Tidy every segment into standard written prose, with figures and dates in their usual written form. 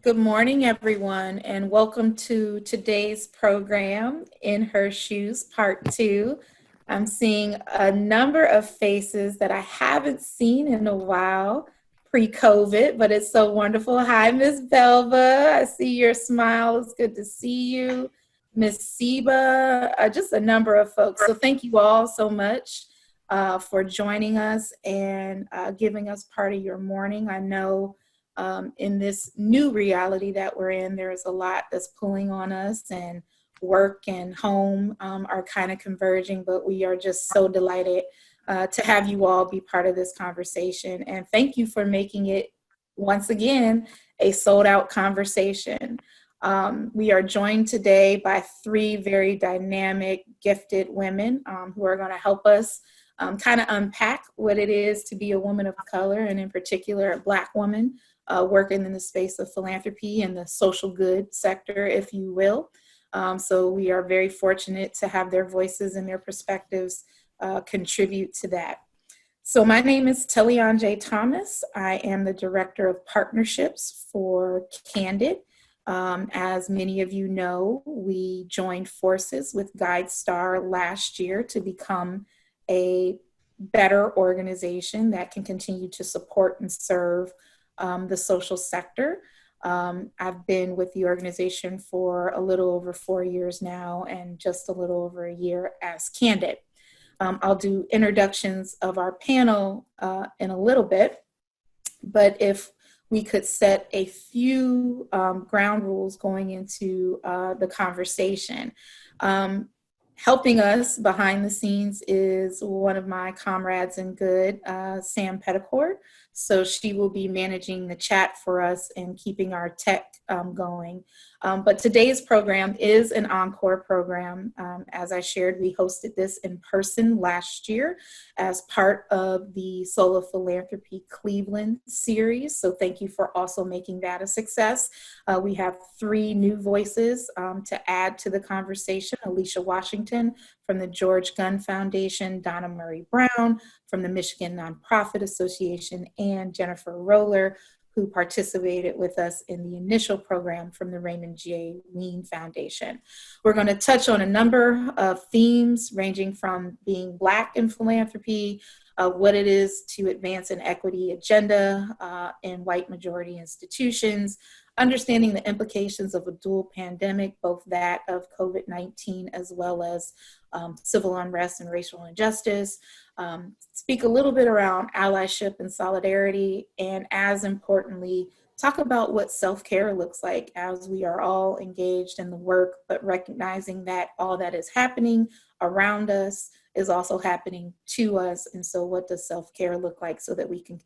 Good morning, everyone, and welcome to today's program, In Her Shoes, Part 2. I'm seeing a number of faces that I haven't seen in a while pre-COVID, but it's so wonderful. Hi, Miss Belva. I see your smile. It's good to see you. Miss Seba, just a number of folks. So thank you all so much for joining us and giving us part of your morning. I know in this new reality that we're in, there's a lot that's pulling on us, and work and home are kind of converging, but we are just so delighted to have you all be part of this conversation. And thank you for making it, once again, a sold out conversation. We are joined today by three very dynamic, gifted women who are going to help us kind of unpack what it is to be a woman of color, and in particular, a Black woman working in the space of philanthropy and the social good sector, if you will. So we are very fortunate to have their voices and their perspectives contribute to that. So my name is Talianj Thomas. I am the Director of Partnerships for Candid. As many of you know, we joined forces with GuideStar last year to become a better organization that can continue to support and serve the social sector. I've been with the organization for a little over 4 years now, and just a little over a year as Candid. I'll do introductions of our panel in a little bit, but if we could set a few ground rules going into the conversation. Helping us behind the scenes is one of my comrades in good, Sam Petticord. So she will be managing the chat for us and keeping our tech going. But today's program is an encore program. As I shared, we hosted this in person last year as part of the Soul of Philanthropy Cleveland series. So thank you for also making that a success. We have three new voices to add to the conversation: Alicia Washington from the George Gunn Foundation, Donna Murray-Brown from the Michigan Nonprofit Association, and Jennifer Roller, who participated with us in the initial program from the Raymond J. Ween Foundation. We're going to touch on a number of themes ranging from being Black in philanthropy, what it is to advance an equity agenda in white majority institutions, understanding the implications of a dual pandemic, both that of COVID-19 as well as civil unrest and racial injustice, speak a little bit around allyship and solidarity, and as importantly, talk about what self-care looks like as we are all engaged in the work, but recognizing that all that is happening around us is also happening to us. And so what does self-care look like so that we can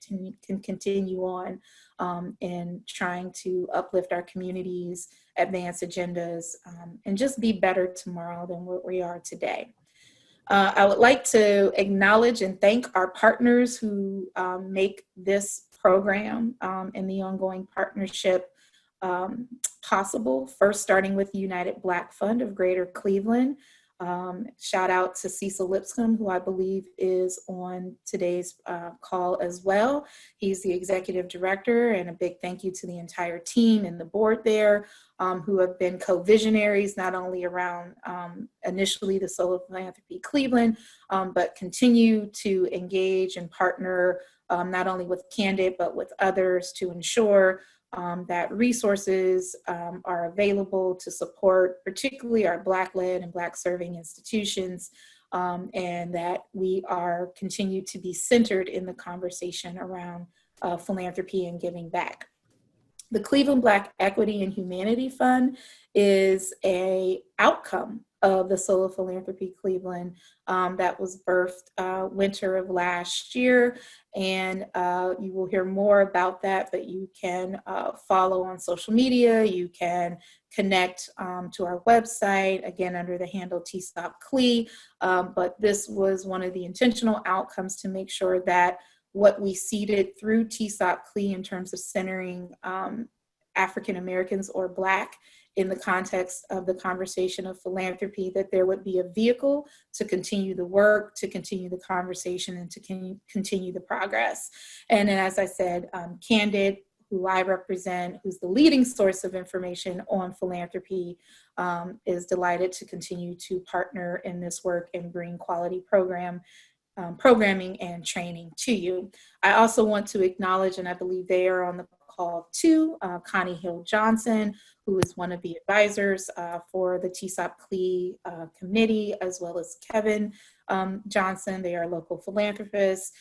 continue on in trying to uplift our communities, advance agendas, and just be better tomorrow than what we are today. I would like to acknowledge and thank our partners who make this program and the ongoing partnership possible. First, starting with the United Black Fund of Greater Cleveland. Shout out to Cecil Lipscomb, who I believe is on today's call as well. He's the executive director, and a big thank you to the entire team and the board there, who have been co-visionaries, not only around initially the Soul of Philanthropy Cleveland, but continue to engage and partner not only with Candid, but with others to ensure that resources are available to support particularly our Black-led and Black-serving institutions, and that we are continue to be centered in the conversation around philanthropy and giving back. The Cleveland Black Equity and Humanity Fund is an outcome of the Soul of Philanthropy Cleveland that was birthed winter of last year. And you will hear more about that, but you can follow on social media. You can connect to our website, again, under the handle TSOP-CLE. But this was one of the intentional outcomes to make sure that what we seeded through TSOP-CLE in terms of centering African Americans or Black in the context of the conversation of philanthropy, that there would be a vehicle to continue the work, to continue the conversation, and to continue the progress. And as I said, Candid, who I represent, who's the leading source of information on philanthropy, is delighted to continue to partner in this work and bring quality programming and training to you. I also want to acknowledge, and I believe they are on the call too, Connie Hill-Johnson, who is one of the advisors for the TSOP-CLE committee, as well as Kevin Johnson. They are local philanthropists,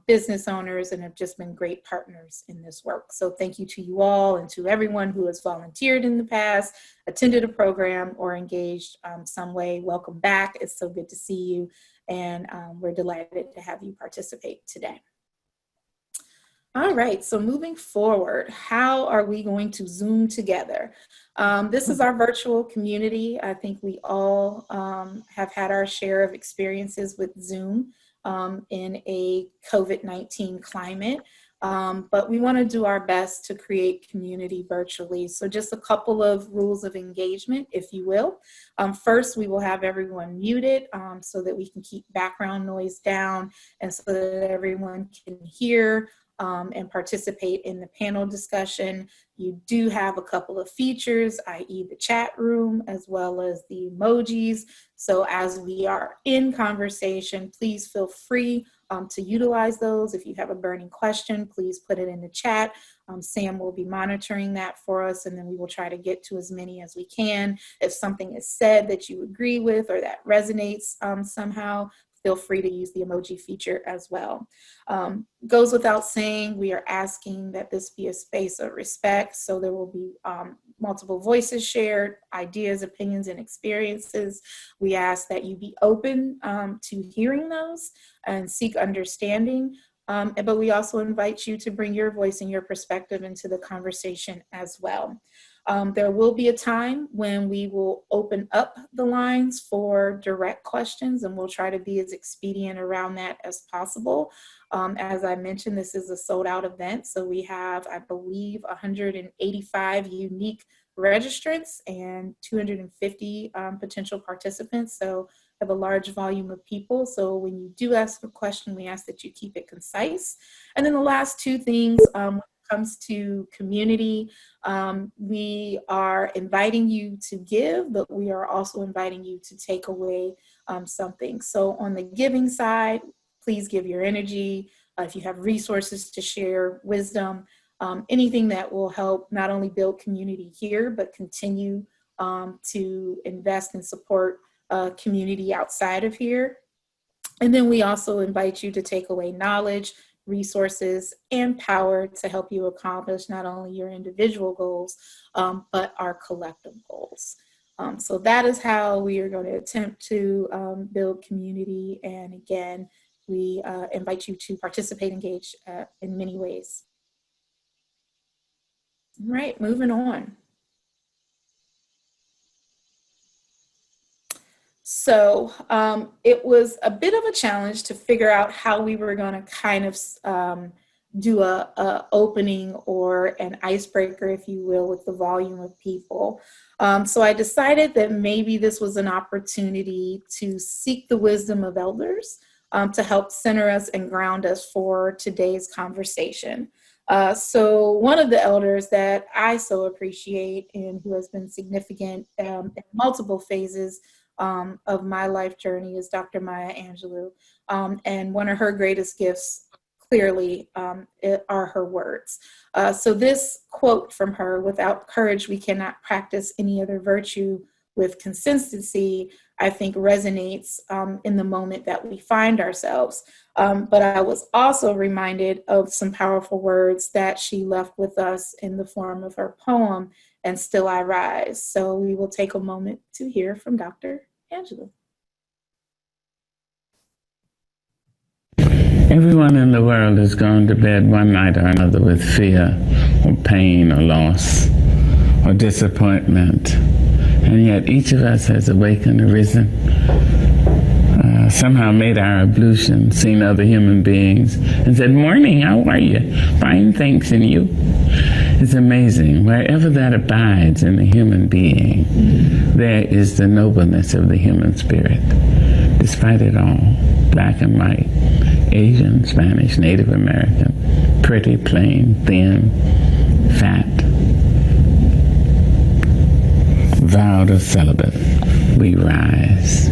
business owners, and have just been great partners in this work. So thank you to you all and to everyone who has volunteered in the past, attended a program, or engaged some way. Welcome back. It's so good to see you. And we're delighted to have you participate today. All right, so moving forward, how are we going to Zoom together? This is our virtual community. I think we all have had our share of experiences with Zoom in a COVID-19 climate. But we want to do our best to create community virtually. So just a couple of rules of engagement, if you will. First, we will have everyone muted so that we can keep background noise down and so that everyone can hear and participate in the panel discussion. You do have a couple of features, i.e. the chat room, as well as the emojis. So as we are in conversation, please feel free to utilize those. If you have a burning question, please put it in the chat. Sam will be monitoring that for us, and then we will try to get to as many as we can. If something is said that you agree with or that resonates somehow, feel free to use the emoji feature as well. Goes without saying, we are asking that this be a space of respect, so there will be multiple voices shared, ideas, opinions, and experiences. We ask that you be open to hearing those and seek understanding, but we also invite you to bring your voice and your perspective into the conversation as well. There will be a time when we will open up the lines for direct questions, and we'll try to be as expedient around that as possible. As I mentioned, this is a sold out event, so we have, I believe, 185 unique registrants and 250 potential participants. So we have a large volume of people. So when you do ask a question, we ask that you keep it concise. And then the last two things, when it comes to community, we are inviting you to give, but we are also inviting you to take away something. So on the giving side, please give your energy. If you have resources to share, wisdom, anything that will help not only build community here, but continue to invest and support community outside of here. And then we also invite you to take away knowledge, resources, and power to help you accomplish not only your individual goals, but our collective goals. So that is how we are going to attempt to build community. And again, we invite you to participate, engage in many ways. All right, moving on. So it was a bit of a challenge to figure out how we were going to kind of do a opening or an icebreaker, if you will, with the volume of people. So I decided that maybe this was an opportunity to seek the wisdom of elders to help center us and ground us for today's conversation. So one of the elders that I so appreciate and who has been significant in multiple phases of my life journey is Dr. Maya Angelou. And one of her greatest gifts, clearly, are her words. So this quote from her, "Without courage, we cannot practice any other virtue with consistency," I think resonates in the moment that we find ourselves. But I was also reminded of some powerful words that she left with us in the form of her poem, "And Still I Rise." So we will take a moment to hear from Dr. Angelou. Everyone in the world has gone to bed one night or another with fear or pain or loss or disappointment. And yet each of us has awakened, arisen, somehow made our ablution, seen other human beings, and said, "Morning, how are you? Fine, thanks, and you?" It's amazing. Wherever that abides in the human being, there is the nobleness of the human spirit. Despite it all, black and white, Asian, Spanish, Native American, pretty, plain, thin, fat, vowed or celibate, we rise.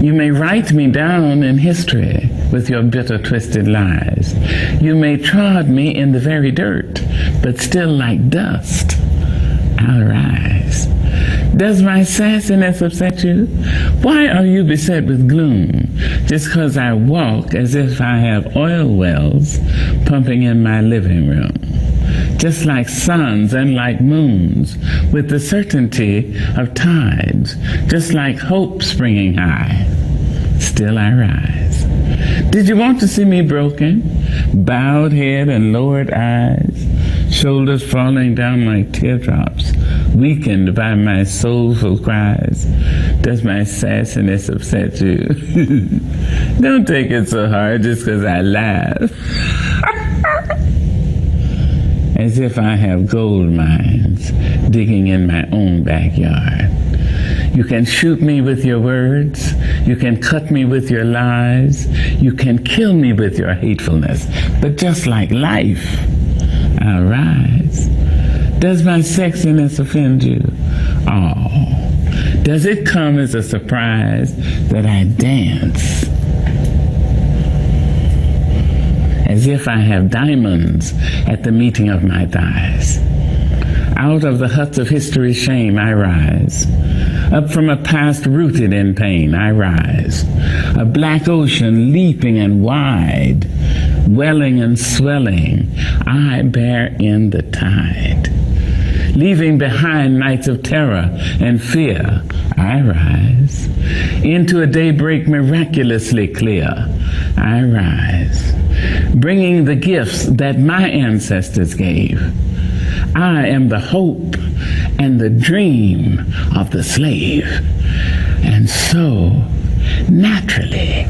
You may write me down in history with your bitter, twisted lies. You may trod me in the very dirt, but still like dust, I'll rise. Does my sassiness upset you? Why are you beset with gloom just 'cause I walk as if I have oil wells pumping in my living room? Just like suns and like moons, with the certainty of tides, just like hope springing high, still I rise. Did you want to see me broken? Bowed head and lowered eyes, shoulders falling down like teardrops, weakened by my soulful cries. Does my sassiness upset you? Don't take it so hard just 'cause I laugh. As if I have gold mines digging in my own backyard. You can shoot me with your words. You can cut me with your lies. You can kill me with your hatefulness. But just like life, I'll rise. Does my sexiness offend you? Oh, does it come as a surprise that I dance as if I have diamonds at the meeting of my thighs? Out of the huts of history's shame I rise. Up from a past rooted in pain I rise. A black ocean leaping and wide, welling and swelling, I bear in the tide. Leaving behind nights of terror and fear, I rise. Into a daybreak miraculously clear, I rise. Bringing the gifts that my ancestors gave. I am the hope and the dream of the slave. And so, naturally,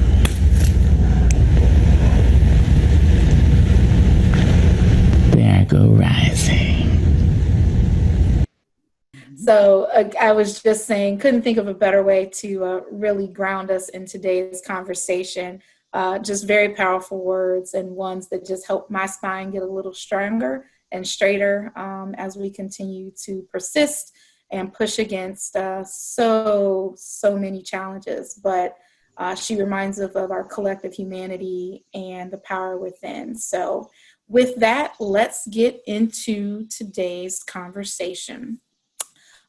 there I go rising. So I was just saying, couldn't think of a better way to really ground us in today's conversation. Just very powerful words, and ones that just help my spine get a little stronger and straighter as we continue to persist and push against so many challenges. But she reminds us of our collective humanity and the power within. So with that, let's get into today's conversation.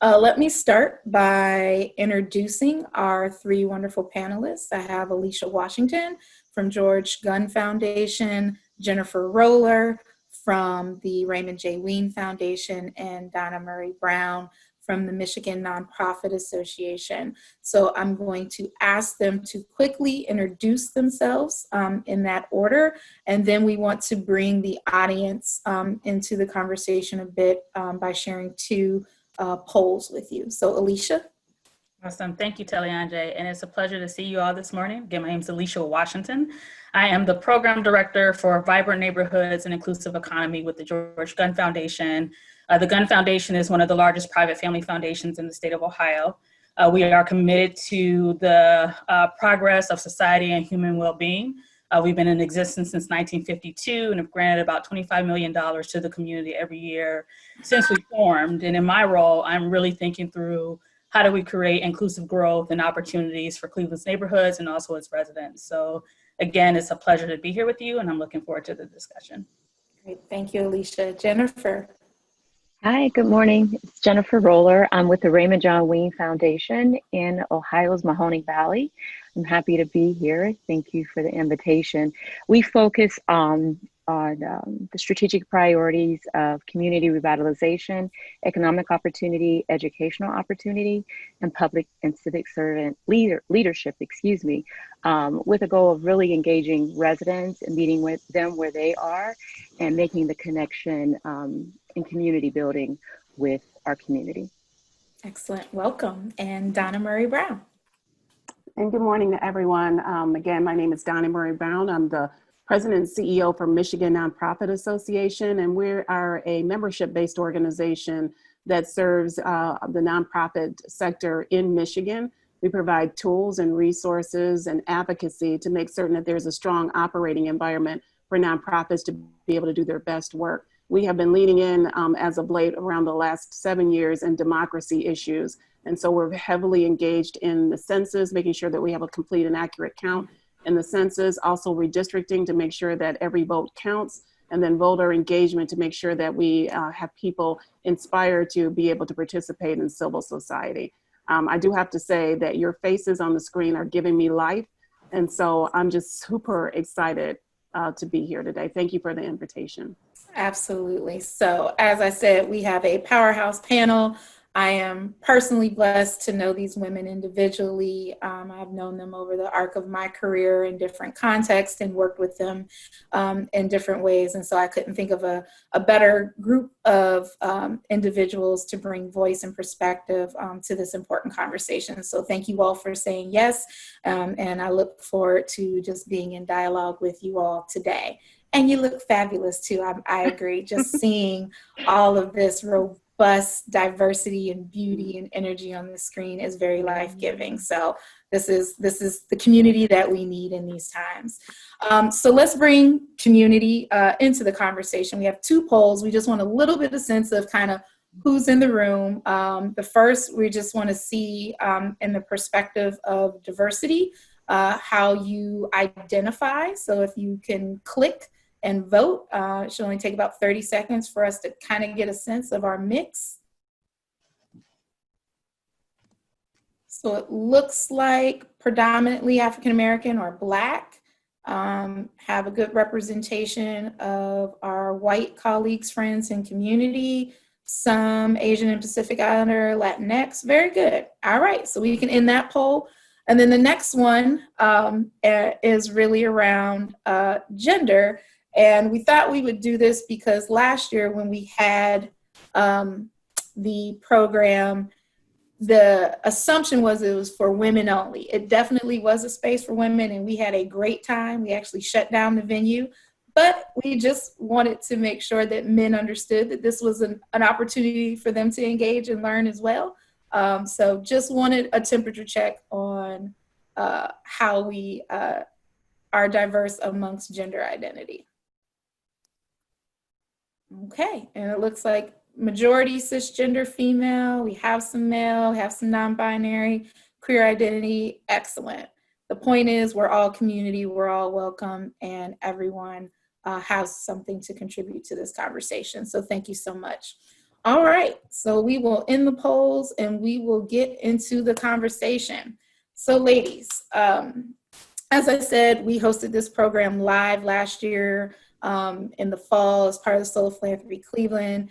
Let me start by introducing our three wonderful panelists. I have Alicia Washington from George Gunn Foundation, Jennifer Roller from the Raymond J. Ween Foundation, and Donna Murray Brown from the Michigan Nonprofit Association. So I'm going to ask them to quickly introduce themselves in that order, and then we want to bring the audience into the conversation a bit by sharing two polls with you. So Alicia. Awesome. Thank you, Talianj. And it's a pleasure to see you all this morning. Again, my name is Alicia Washington. I am the program director for Vibrant Neighborhoods and Inclusive Economy with the George Gunn Foundation. The Gunn Foundation is one of the largest private family foundations in the state of Ohio. We are committed to the progress of society and human well-being. We've been in existence since 1952 and have granted about $25 million to the community every year since we formed. And in my role, I'm really thinking through how do we create inclusive growth and opportunities for Cleveland's neighborhoods and also its residents. So again, it's a pleasure to be here with you, and I'm looking forward to the discussion. Great. Thank you, Alicia. Jennifer. Hi, good morning. It's Jennifer Roller. I'm with the Raymond John Ween Foundation in Ohio's Mahoning Valley. I'm happy to be here. Thank you for the invitation. We focus on the strategic priorities of community revitalization, economic opportunity, educational opportunity, and public and civic servant leadership, with a goal of really engaging residents and meeting with them where they are and making the connection in community building with our community. Excellent. Welcome. And Donna Murray Brown. And good morning to everyone. Again, my name is Donna Murray Brown. I'm the President and CEO for Michigan Nonprofit Association, and we are a membership-based organization that serves the nonprofit sector in Michigan. We provide tools and resources and advocacy to make certain that there's a strong operating environment for nonprofits to be able to do their best work. We have been leading in as of late around the last 7 years in democracy issues. And so we're heavily engaged in the census, making sure that we have a complete and accurate count in the census, also redistricting to make sure that every vote counts, and then voter engagement to make sure that we have people inspired to be able to participate in civil society. I do have to say that your faces on the screen are giving me life. And so I'm just super excited to be here today. Thank you for the invitation. Absolutely. So as I said, we have a powerhouse panel. I am personally blessed to know these women individually. I've known them over the arc of my career in different contexts and worked with them in different ways. And so I couldn't think of a better group of individuals to bring voice and perspective to this important conversation. So thank you all for saying yes. And I look forward to just being in dialogue with you all today. And you look fabulous too. I agree. Just seeing all of this robust diversity and beauty and energy on the screen is very life-giving. So this is the community that we need in these times. So let's bring community into the conversation. We have two polls. We just want a little bit of sense of kind of who's in the room. The first, we just want to see in the perspective of diversity, how you identify. So if you can click and vote. It should only take about 30 seconds for us to kind of get a sense of our mix. So it looks like predominantly African-American or Black, have a good representation of our white colleagues, friends, and community, some Asian and Pacific Islander, Latinx, very good. All right, so we can end that poll. And then the next one is really around gender. And we thought we would do this because last year when we had the program, the assumption was it was for women only. It definitely was a space for women, and we had a great time. We actually shut down the venue, but we just wanted to make sure that men understood that this was an opportunity for them to engage and learn as well. So just wanted a temperature check on how we are diverse amongst gender identity. Okay, and it looks like majority cisgender female, we have some male, we have some non-binary, queer identity, excellent. The point is we're all community, we're all welcome, and everyone has something to contribute to this conversation. So thank you so much. All right, so we will end the polls and we will get into the conversation. So ladies, as I said, we hosted this program live last year in the fall as part of the Soul Philanthropy Cleveland.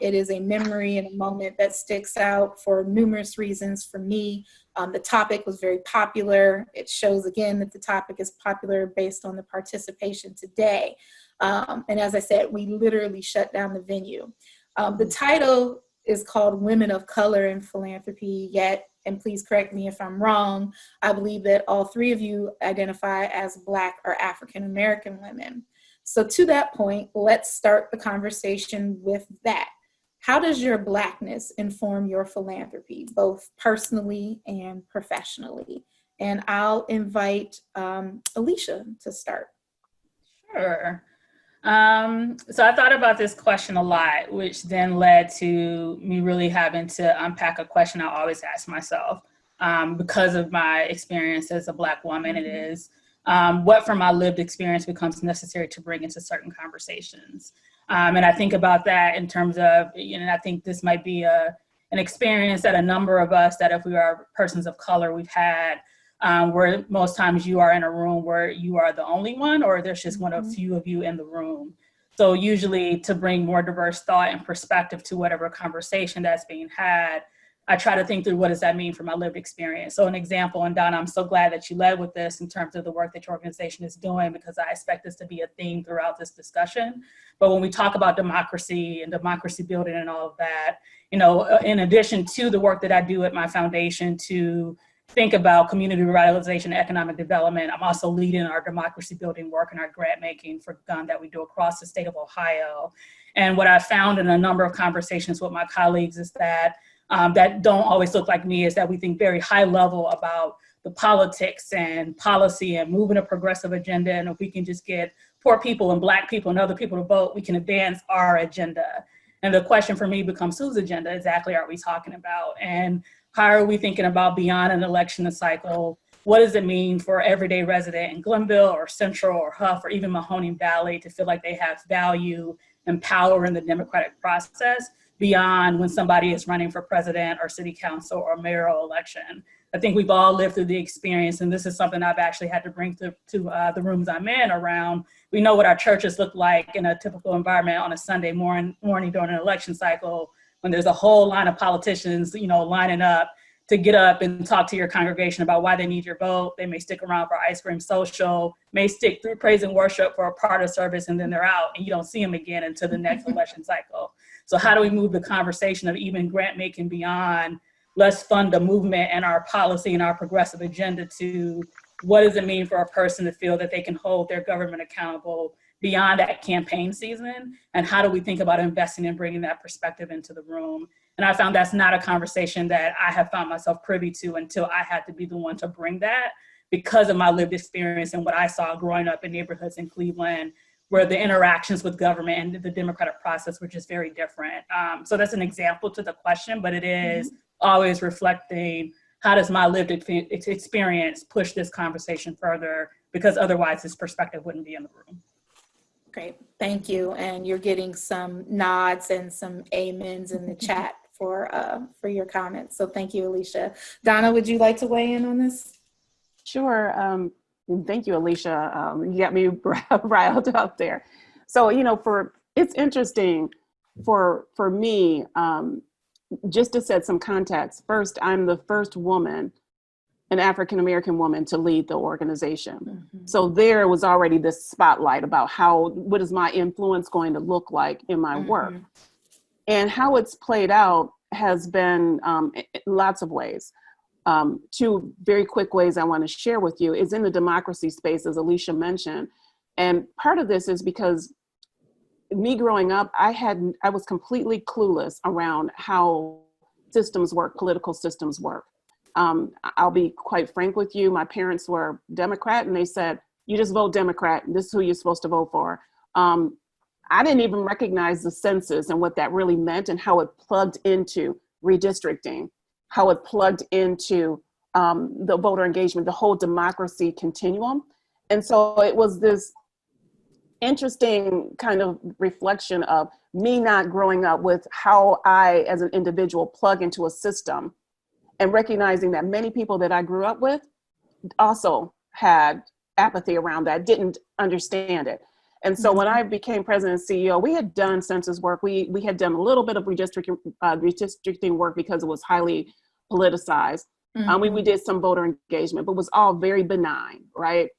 It is a memory and a moment that sticks out for numerous reasons for me. The topic was very popular. It shows again that the topic is popular based on the participation today. And as I said, we literally shut down the venue. The title is called Women of Color in Philanthropy, yet, and please correct me if I'm wrong, I believe that all three of you identify as Black or African American women. So to that point, let's start the conversation with that. How does your Blackness inform your philanthropy, both personally and professionally? And I'll invite Alicia to start. Sure. So I thought about this question a lot, which then led to me really having to unpack a question I always ask myself because of my experience as a Black woman. It is, what from my lived experience becomes necessary to bring into certain conversations. And I think about that in terms of, I think this might be an experience that a number of us that if we are persons of color, we've had, where most times you are in a room where you are the only one, or there's just one of few of you in the room. So usually to bring more diverse thought and perspective to whatever conversation that's being had, I try to think through what does that mean for my lived experience. So an example, and Donna, I'm so glad that you led with this in terms of the work that your organization is doing, because I expect this to be a theme throughout this discussion. But when we talk about democracy and democracy building and all of that, in addition to the work that I do at my foundation to think about community revitalization and economic development, I'm also leading our democracy building work and our grant making for Gunn that we do across the state of Ohio. And what I found in a number of conversations with my colleagues is that that don't always look like me is that we think very high level about the politics and policy and moving a progressive agenda. And if we can just get poor people and Black people and other people to vote, we can advance our agenda. And the question for me becomes, whose agenda exactly are we talking about? And how are we thinking about beyond an election cycle? What does it mean for everyday resident in Glenville or Central or Huff or even Mahoning Valley to feel like they have value and power in the democratic process beyond when somebody is running for president or city council or mayoral election? I think we've all lived through the experience, and this is something I've actually had to bring to the rooms I'm in around. We know what our churches look like in a typical environment on a Sunday morning during an election cycle, when there's a whole line of politicians, lining up to get up and talk to your congregation about why they need your vote. They may stick around for ice cream social, may stick through praise and worship for a part of service, and then they're out and you don't see them again until the next election cycle. So how do we move the conversation of even grant making beyond let's fund a movement and our policy and our progressive agenda to what does it mean for a person to feel that they can hold their government accountable beyond that campaign season? And how do we think about investing and bringing that perspective into the room? And I found that's not a conversation that I have found myself privy to until I had to be the one to bring that because of my lived experience and what I saw growing up in neighborhoods in Cleveland, where the interactions with government and the democratic process were just very different. So that's an example to the question, but it is always reflecting how does my lived experience push this conversation further, because otherwise this perspective wouldn't be in the room. Great, thank you. And you're getting some nods and some amens in the chat for your comments. So thank you, Alicia. Donna, would you like to weigh in on this? Sure. Thank you, Alicia. You got me riled up there. So, it's interesting for me, just to set some context. First, I'm the first woman, an African-American woman, to lead the organization. Mm-hmm. So there was already this spotlight about what is my influence going to look like in my work? And how it's played out has been lots of ways. Two very quick ways I want to share with you is in the democracy space, as Alicia mentioned. And part of this is because me growing up, I was completely clueless around how systems work, political systems work. I'll be quite frank with you. My parents were Democrat and they said, you just vote Democrat. This is who you're supposed to vote for. I didn't even recognize the census and what that really meant and how it plugged into redistricting, how it plugged into the voter engagement, the whole democracy continuum. And so it was this interesting kind of reflection of me not growing up with how I, as an individual, plug into a system, and recognizing that many people that I grew up with also had apathy around that, didn't understand it. And so when I became president and CEO, we had done census work. We had done a little bit of redistricting work because it was highly politicized. We did some voter engagement, but it was all very benign, right?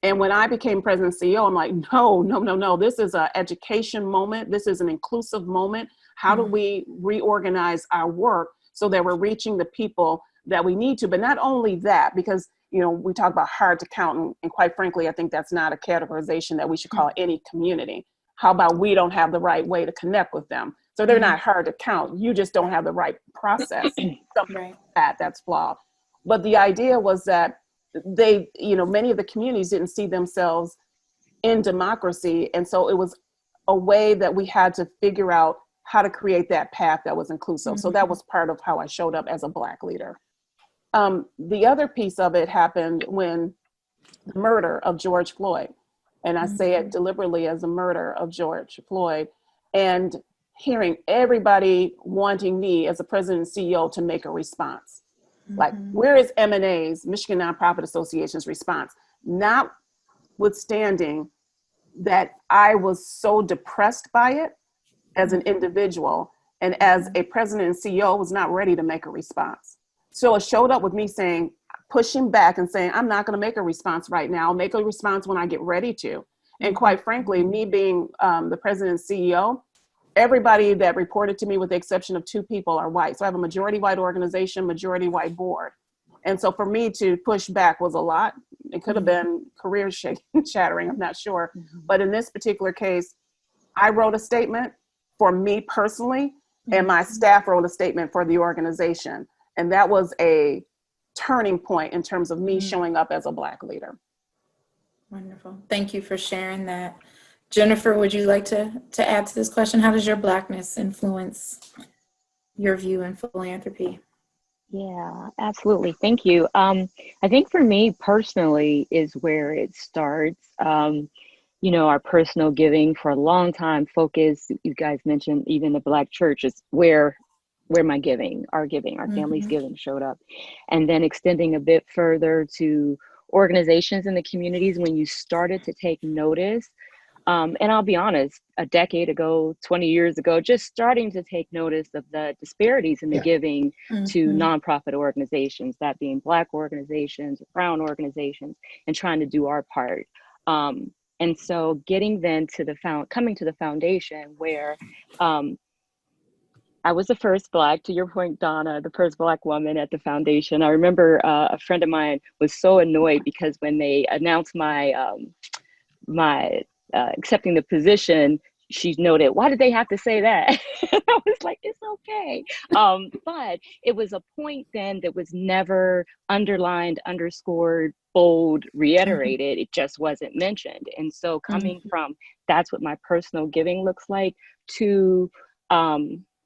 And when I became president and CEO, I'm like, no. This is an education moment. This is an inclusive moment. How do we reorganize our work so that we're reaching the people that we need to? But not only that, because we talk about hard to count, and quite frankly, I think that's not a categorization that we should call any community. How about we don't have the right way to connect with them? So they're not hard to count. You just don't have the right process. Something like that's flawed. But the idea was that they, many of the communities didn't see themselves in democracy. And so it was a way that we had to figure out how to create that path that was inclusive. So that was part of how I showed up as a Black leader. The other piece of it happened when the murder of George Floyd, and I say it deliberately as a murder of George Floyd, and hearing everybody wanting me as a president and CEO to make a response. Like, where is M&A's, Michigan Nonprofit Association's response? Notwithstanding that I was so depressed by it as an individual, and as a president and CEO was not ready to make a response. So it showed up with me pushing back and saying, I'm not going to make a response right now. I'll make a response when I get ready to. And quite frankly, me being the president and CEO, everybody that reported to me, with the exception of 2 people, are white. So I have a majority white organization, majority white board. And so for me to push back was a lot. It could have been career shattering, I'm not sure. But in this particular case, I wrote a statement for me personally and my staff wrote a statement for the organization. And that was a turning point in terms of me showing up as a Black leader. Wonderful. Thank you for sharing that. Jennifer, would you like to add to this question? How does your Blackness influence your view in philanthropy? Yeah, absolutely. Thank you. I think for me personally is where it starts. You know, our personal giving for a long time focus, you guys mentioned even the Black church is where my giving, our family's giving showed up. And then extending a bit further to organizations in the communities when you started to take notice. And I'll be honest, a decade ago, 20 years ago, just starting to take notice of the disparities in the giving to nonprofit organizations, that being Black organizations, brown organizations, and trying to do our part. And so getting then to coming to the foundation where I was the first Black, to your point, Donna, the first Black woman at the foundation. I remember a friend of mine was so annoyed because when they announced my accepting the position, she noted, why did they have to say that? I was like, it's okay. But it was a point then that was never underlined, underscored, bold, reiterated. It just wasn't mentioned. And so coming from, that's what my personal giving looks like, to,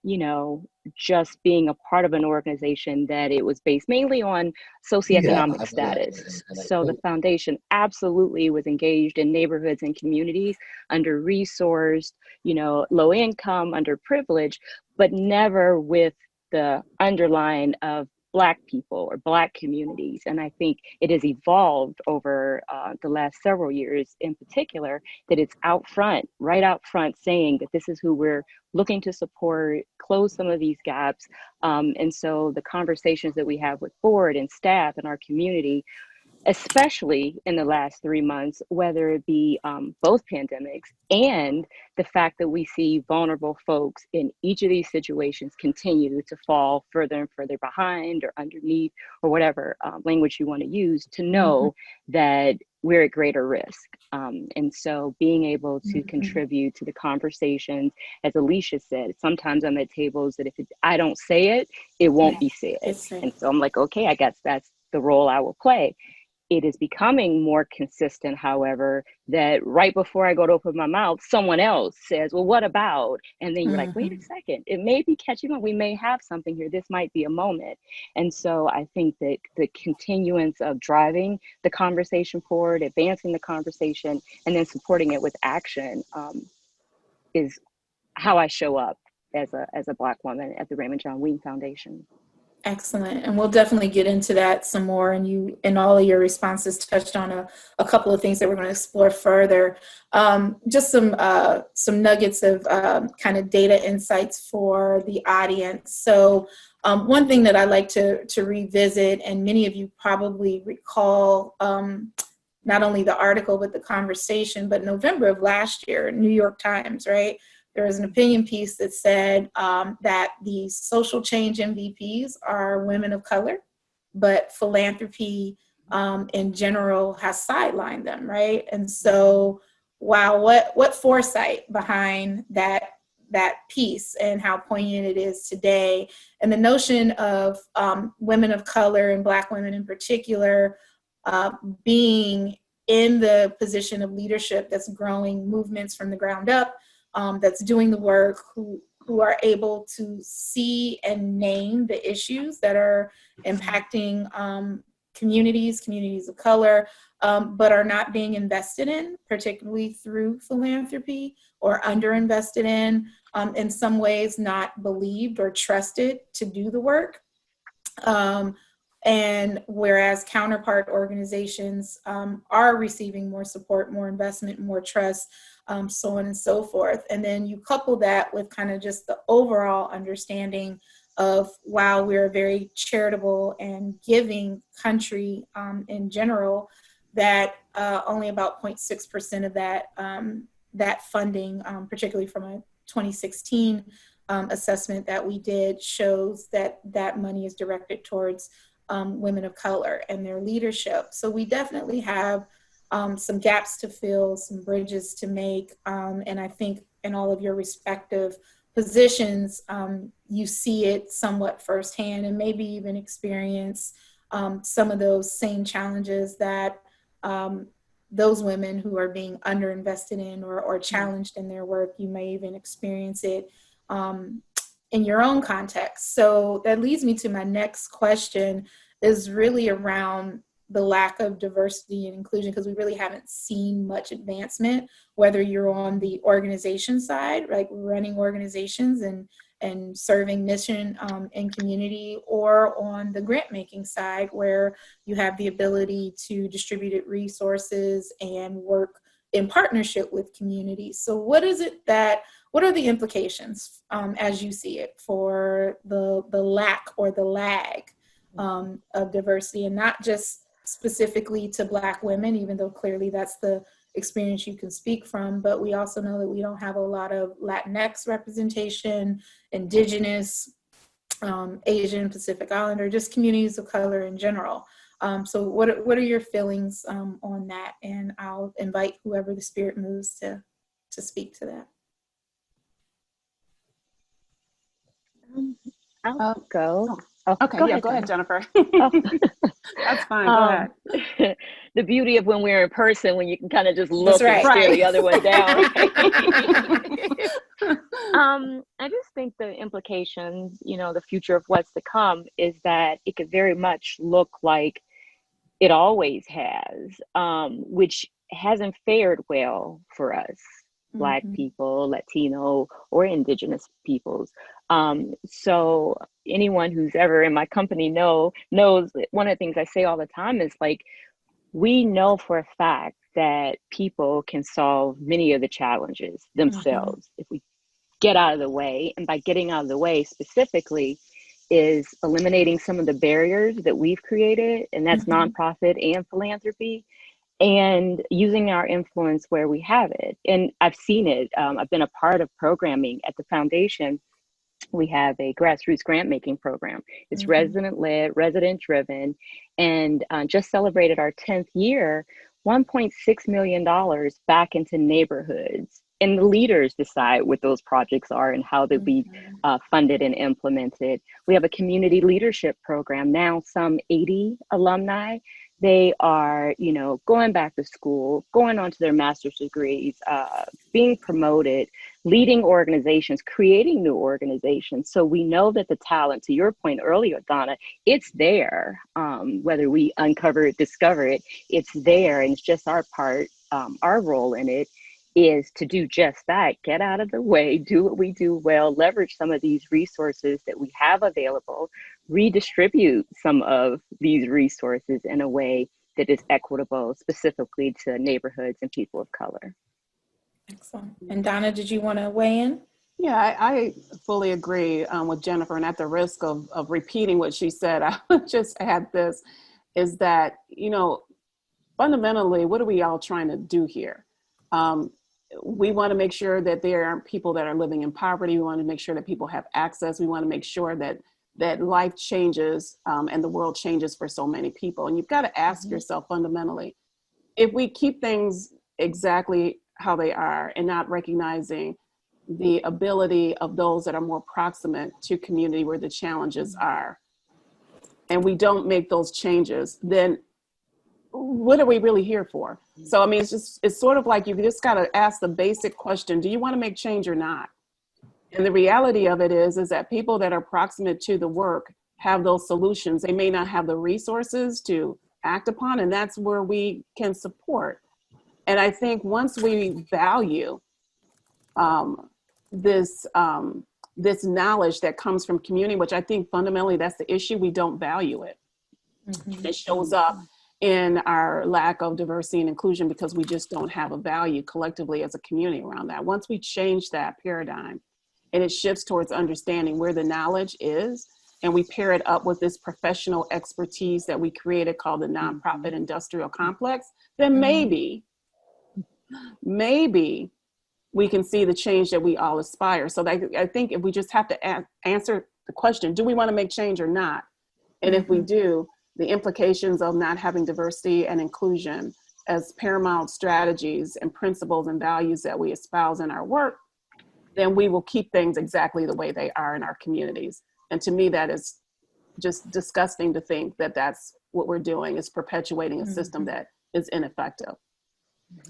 you know, just being a part of an organization that it was based mainly on socioeconomic status. So the foundation absolutely was engaged in neighborhoods and communities, under-resourced, you know, low income, underprivileged, but never with the underline of Black people or Black communities. And I think it has evolved over the last several years in particular, that it's out front, right out front, saying that this is who we're looking to support, close some of these gaps. And so the conversations that we have with board and staff and our community, especially in the last 3 months, whether it be both pandemics and the fact that we see vulnerable folks in each of these situations continue to fall further and further behind or underneath, or whatever language you want to use, to know that we're at greater risk. And so being able to contribute to the conversations, as Alicia said, sometimes I'm at tables that if I don't say it, it won't be said. And so I'm like, okay, I guess that's the role I will play. It is becoming more consistent, however, that right before I go to open my mouth, someone else says, well, what about? And then you're like, wait a second, it may be catching on. We may have something here. This might be a moment. And so I think that the continuance of driving the conversation forward, advancing the conversation, and then supporting it with action is how I show up as a Black woman at the Raymond John Wean Foundation. Excellent. And we'll definitely get into that some more. And you, in all of your responses, touched on a couple of things that we're going to explore further. Just some nuggets of kind of data insights for the audience. So one thing that I like to revisit, and many of you probably recall not only the article, but the conversation, but November of last year, New York Times, right? There was an opinion piece that said that the social change MVPs are women of color, but philanthropy in general has sidelined them, right? And so, wow, what foresight behind that piece and how poignant it is today. And the notion of women of color and Black women in particular being in the position of leadership that's growing movements from the ground up, that's doing the work, who are able to see and name the issues that are impacting communities of color, but are not being invested in, particularly through philanthropy, or underinvested in some ways not believed or trusted to do the work. And whereas counterpart organizations are receiving more support, more investment, more trust, so on and so forth. And then you couple that with kind of just the overall understanding of, wow, we're a very charitable and giving country in general, that only about 0.6% of that funding, particularly from a 2016 assessment that we did, shows that money is directed towards women of color and their leadership. So we definitely have some gaps to fill, some bridges to make. And I think in all of your respective positions, you see it somewhat firsthand and maybe even experience some of those same challenges that those women who are being underinvested in or challenged in their work, you may even experience it in your own context. So that leads me to my next question, is really around the lack of diversity and inclusion, because we really haven't seen much advancement, whether you're on the organization side, like running organizations and serving mission in community, or on the grant making side, where you have the ability to distribute resources and work in partnership with communities. So what are the implications as you see it for the lack or the lag of diversity, and not just specifically to Black women, even though clearly that's the experience you can speak from, but we also know that we don't have a lot of Latinx representation, Indigenous, Asian, Pacific Islander, just communities of color in general. So what are your feelings on that? And I'll invite whoever the spirit moves to speak to that. I'll go. Okay, go ahead, Jennifer. That's fine, go ahead. The beauty of when we're in person, when you can kind of just look That's and right. stare the other one down. I just think the implications, the future of what's to come is that it could very much look like it always has, which hasn't fared well for us, Black people, Latino, or Indigenous peoples. So anyone who's ever in my company knows that one of the things I say all the time is like, we know for a fact that people can solve many of the challenges themselves if we get out of the way. And by getting out of the way specifically is eliminating some of the barriers that we've created, and that's nonprofit and philanthropy, and using our influence where we have it. And I've seen it. I've been a part of programming at the foundation. We have a grassroots grant making program. It's resident-led, resident-driven, and just celebrated our 10th year, $1.6 million back into neighborhoods. And the leaders decide what those projects are and how they'll be funded and implemented. We have a community leadership program, now some 80 alumni. They are, going back to school, going on to their master's degrees, being promoted, leading organizations, creating new organizations. So we know that the talent, to your point earlier, Donna, it's there. Whether we uncover it, discover it, it's there. And it's just our part, our role in it is to do just that, get out of the way, do what we do well, leverage some of these resources that we have available, redistribute some of these resources in a way that is equitable, specifically to neighborhoods and people of color. Excellent. And Donna, did you want to weigh in? Yeah, I fully agree with Jennifer, and at the risk of repeating what she said, I would just add this, is that, fundamentally, what are we all trying to do here? We want to make sure that there aren't people that are living in poverty. We want to make sure that people have access. We want to make sure that life changes and the world changes for so many people. And you've got to ask yourself fundamentally, if we keep things exactly how they are and not recognizing the ability of those that are more proximate to community where the challenges are, and we don't make those changes, then what are we really here for? So, I mean, it's sort of like you just got to ask the basic question, do you want to make change or not? And the reality of it is that people that are proximate to the work have those solutions. They may not have the resources to act upon, and that's where we can support. And I think once we value this knowledge that comes from community, which I think fundamentally that's the issue, we don't value it. It shows up in our lack of diversity and inclusion because we just don't have a value collectively as a community around that. Once we change that paradigm and it shifts towards understanding where the knowledge is, and we pair it up with this professional expertise that we created called the nonprofit industrial complex, then maybe we can see the change that we all aspire. So I think if we just have to answer the question, do we want to make change or not? And if we do, the implications of not having diversity and inclusion as paramount strategies and principles and values that we espouse in our work then we will keep things exactly the way they are in our communities. And to me, that is just disgusting to think that that's what we're doing, is perpetuating a system that is ineffective.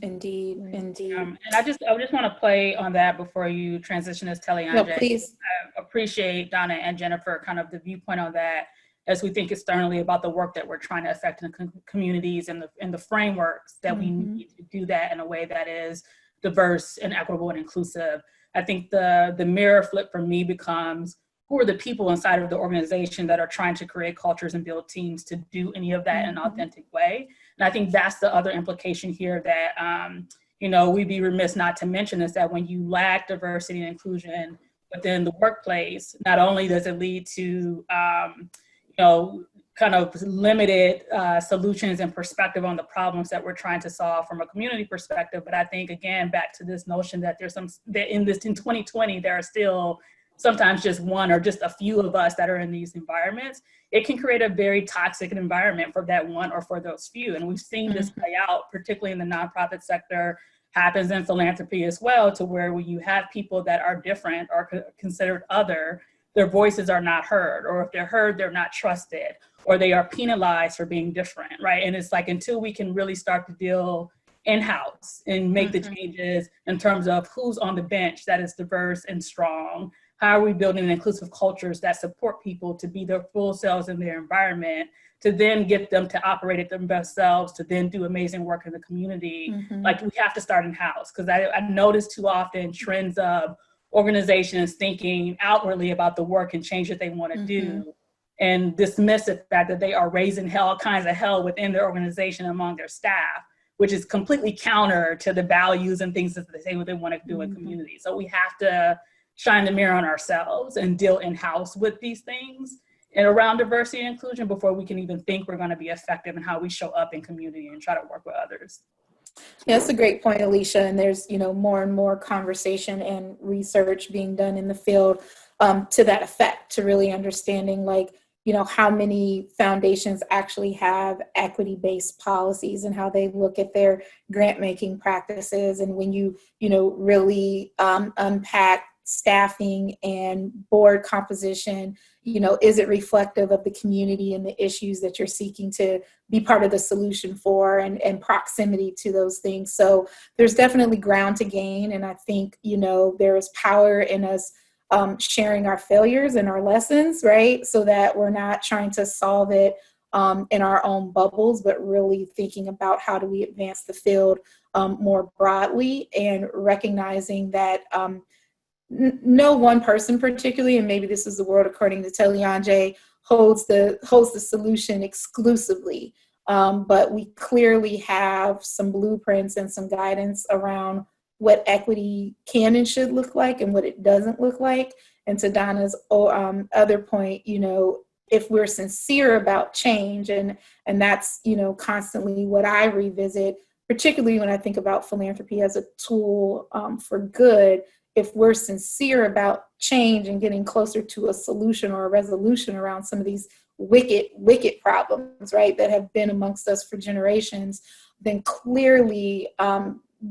Indeed, indeed. And I just want to play on that before you transition as Talianj. No, please. I appreciate Donna and Jennifer kind of the viewpoint on that, as we think externally about the work that we're trying to affect in the communities and the frameworks that we need to do that in a way that is diverse and equitable and inclusive. I think the mirror flip for me becomes, who are the people inside of the organization that are trying to create cultures and build teams to do any of that in an authentic way? And I think that's the other implication here that, we'd be remiss not to mention, is that when you lack diversity and inclusion within the workplace, not only does it lead to, kind of limited solutions and perspective on the problems that we're trying to solve from a community perspective. But I think, again, back to this notion that in 2020, there are still sometimes just one or just a few of us that are in these environments. It can create a very toxic environment for that one or for those few. And we've seen this play out, particularly in the nonprofit sector, happens in philanthropy as well, to where when you have people that are different or considered other, their voices are not heard, or if they're heard, they're not trusted, or they are penalized for being different, right? And it's like, until we can really start to deal in-house and make the changes in terms of who's on the bench that is diverse and strong, how are we building inclusive cultures that support people to be their full selves in their environment, to then get them to operate at their best selves, to then do amazing work in the community. Like, we have to start in-house, because I notice too often trends of organizations thinking outwardly about the work and change that they want to do, and dismiss the fact that they are raising all kinds of hell within their organization among their staff, which is completely counter to the values and things that they say what they want to do in community. So we have to shine the mirror on ourselves and deal in-house with these things and around diversity and inclusion before we can even think we're going to be effective in how we show up in community and try to work with others. Yeah, that's a great point, Alicia. And there's, more and more conversation and research being done in the field to that effect, to really understanding, how many foundations actually have equity-based policies and how they look at their grant-making practices. And when you, really unpack staffing and board composition, is it reflective of the community and the issues that you're seeking to be part of the solution for, and proximity to those things? So there's definitely ground to gain. And I think, there is power in us sharing our failures and our lessons, right? So that we're not trying to solve it in our own bubbles, but really thinking about how do we advance the field more broadly, and recognizing that no one person particularly, and maybe this is the world according to Talianj, holds the solution exclusively. But we clearly have some blueprints and some guidance around what equity can and should look like and what it doesn't look like. And to Donna's other point, if we're sincere about change, and that's, constantly what I revisit, particularly when I think about philanthropy as a tool for good. If we're sincere about change and getting closer to a solution or a resolution around some of these wicked problems, right, that have been amongst us for generations, then clearly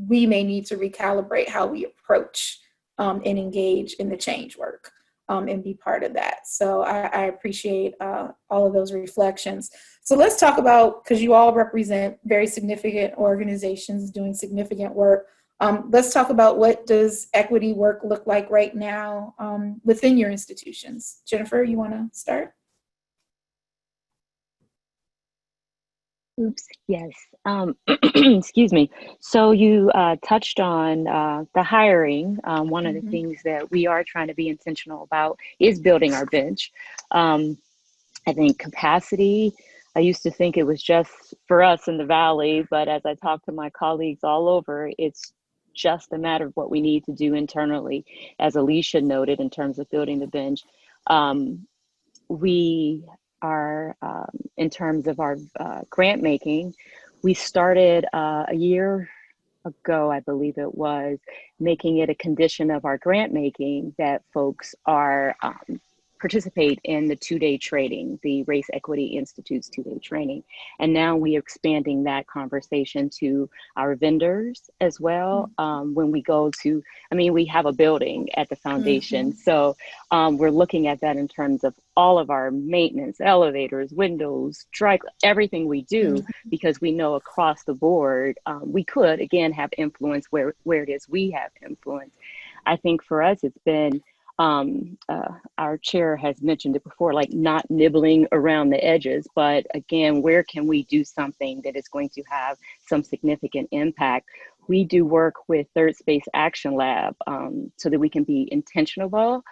we may need to recalibrate how we approach and engage in the change work and be part of that. So I appreciate all of those reflections. So let's talk about, because you all represent very significant organizations doing significant work. Let's talk about, what does equity work look like right now within your institutions? Jennifer, you want to start? Oops, yes. Excuse me. So you touched on the hiring. One of the things that we are trying to be intentional about is building our bench. I think capacity, I used to think it was just for us in the Valley, but as I talk to my colleagues all over, it's just a matter of what we need to do internally. As Alicia noted, in terms of building the bench, we are, in terms of our grant making, we started a year ago, I believe it was, making it a condition of our grant making that folks are participate in the 2-day training, the Race Equity Institute's 2-day training. And now we are expanding that conversation to our vendors as well. When we go to, I mean, we have a building at the foundation. So we're looking at that in terms of all of our maintenance, elevators, windows, everything we do, because we know across the board, we could, again, have influence where it is we have influence. I think for us, it's been, our chair has mentioned it before, like not nibbling around the edges, but again, where can we do something that is going to have some significant impact? We do work with Third Space Action Lab so that we can be intentional,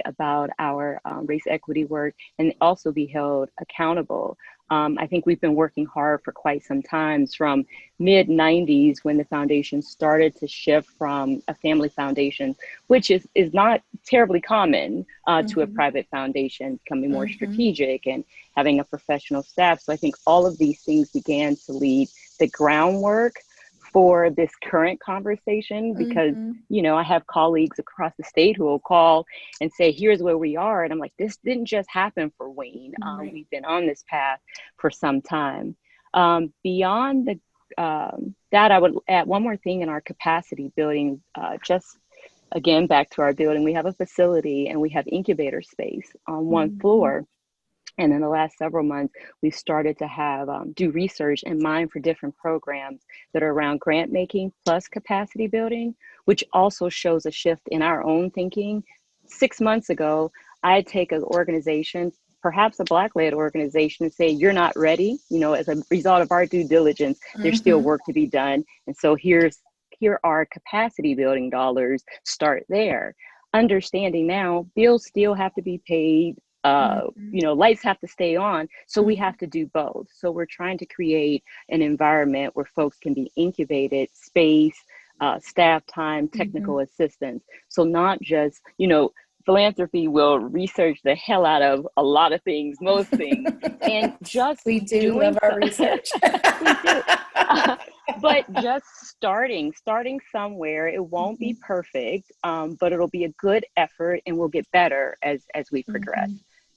about our race equity work and also be held accountable. I think we've been working hard for quite some time, from mid-90s when the foundation started to shift from a family foundation, which is not terribly common, to a private foundation, becoming more strategic and having a professional staff. So I think all of these things began to lead the groundwork for this current conversation, because, you know, I have colleagues across the state who will call and say, here's where we are. And I'm like, this didn't just happen for Wayne. We've been on this path for some time. Beyond that, I would add one more thing in our capacity building. Just again, back to our building, we have a facility and we have incubator space on one floor. And in the last several months, we've started to have do research and mine for different programs that are around grant making plus capacity building, which also shows a shift in our own thinking. 6 months ago, I'd take an organization, perhaps a Black-led organization, and say, you're not ready. You know, as a result of our due diligence, there's still work to be done. And so here are capacity building dollars, start there. Understanding now, bills still have to be paid. You know, lights have to stay on. So we have to do both. So we're trying to create an environment where folks can be incubated, space, staff time, technical assistance. So not just, you know, philanthropy will research the hell out of a lot of things, most things, and just we do love our research. We do. But just starting somewhere. It won't be perfect, but it'll be a good effort, and we'll get better as we progress.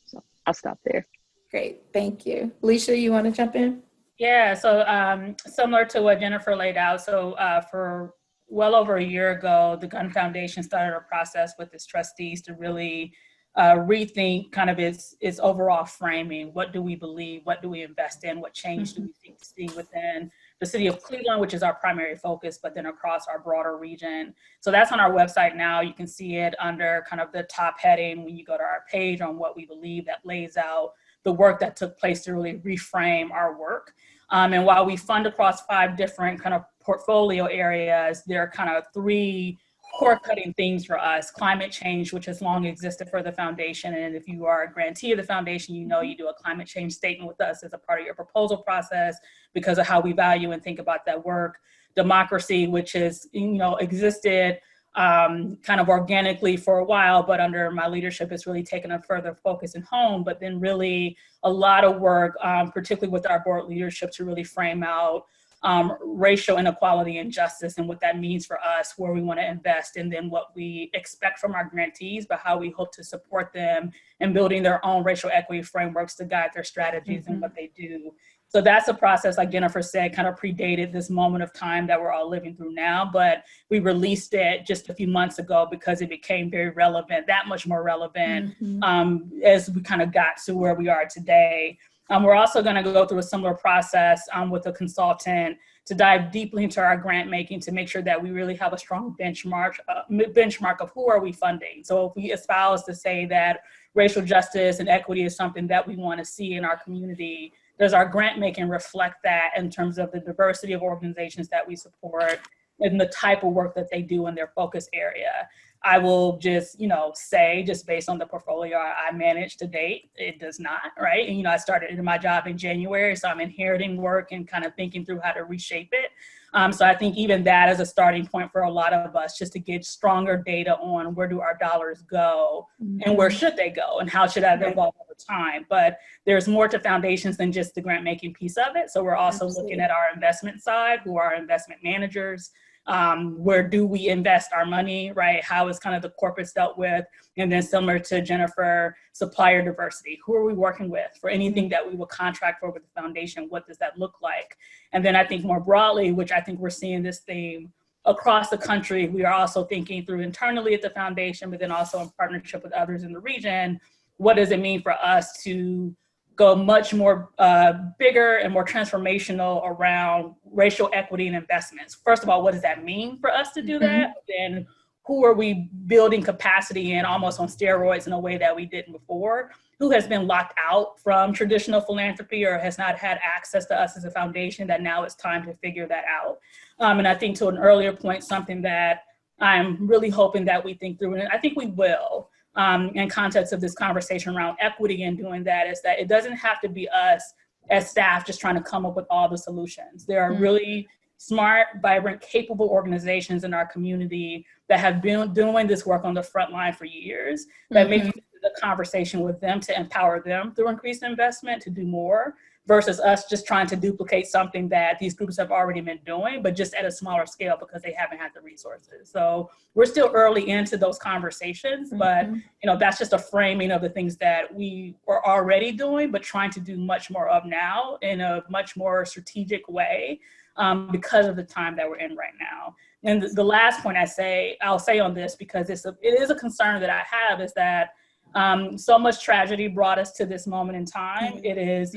So I'll stop there. Great, thank you. Alicia, you want to jump in? Yeah, so similar to what Jennifer laid out, so for well over a year ago, the Gunn Foundation started a process with its trustees to really rethink kind of its overall framing. What do we believe? What do we invest in? What change do we think to see within the city of Cleveland, which is our primary focus, but then across our broader region? So that's on our website now. You can see it under kind of the top heading when you go to our page on what we believe, that lays out the work that took place to really reframe our work. And while we fund across 5 different kind of portfolio areas, there are kind of 3 core cutting themes for us. Climate change, which has long existed for the foundation. And if you are a grantee of the foundation, you know you do a climate change statement with us as a part of your proposal process because of how we value and think about that work. Democracy, which has, you know, existed kind of organically for a while, but under my leadership, it's really taken a further focus and home, but then really a lot of work, particularly with our board leadership, to really frame out racial inequality and justice and what that means for us, where we want to invest, and then what we expect from our grantees, but how we hope to support them in building their own racial equity frameworks to guide their strategies and what they do. So that's a process, like Jennifer said, kind of predated this moment of time that we're all living through now, but we released it just a few months ago because it became very relevant, that much more relevant as we kind of got to where we are today. We're also going to go through a similar process with a consultant to dive deeply into our grant making to make sure that we really have a strong benchmark of who are we funding. So if we espouse to say that racial justice and equity is something that we want to see in our community, does our grant making reflect that in terms of the diversity of organizations that we support and the type of work that they do in their focus area? I will just, you know, say, just based on the portfolio I manage to date, it does not, right? And, you know, I started in my job in January, so I'm inheriting work and kind of thinking through how to reshape it. So I think even that is a starting point for a lot of us, just to get stronger data on where do our dollars go and where should they go and how should that evolve over time. But there's more to foundations than just the grant making piece of it. So we're also looking at our investment side, who are our investment managers, Where do we invest our money, right? How is kind of the corpus dealt with? And then similar to Jennifer, supplier diversity. Who are we working with for anything that we will contract for with the foundation? What does that look like? And then I think more broadly, which I think we're seeing this theme across the country, we are also thinking through internally at the foundation, but then also in partnership with others in the region, what does it mean for us to go much more bigger and more transformational around racial equity and investments? First of all, what does that mean for us to do that? Then who are we building capacity in almost on steroids in a way that we didn't before? Who has been locked out from traditional philanthropy or has not had access to us as a foundation, that now it's time to figure that out? And I think to an earlier point, something that I'm really hoping that we think through, and I think we will, in context of this conversation around equity and doing that, is that it doesn't have to be us as staff just trying to come up with all the solutions. There are really smart, vibrant, capable organizations in our community that have been doing this work on the front line for years, that maybe the conversation with them to empower them through increased investment to do more, versus us just trying to duplicate something that these groups have already been doing, but just at a smaller scale because they haven't had the resources. So we're still early into those conversations, but that's just a framing of the things that we were already doing, but trying to do much more of now in a much more strategic way, because of the time that we're in right now. And the last point I'll say on this, because it is a concern that I have, is that so much tragedy brought us to this moment in time. It is,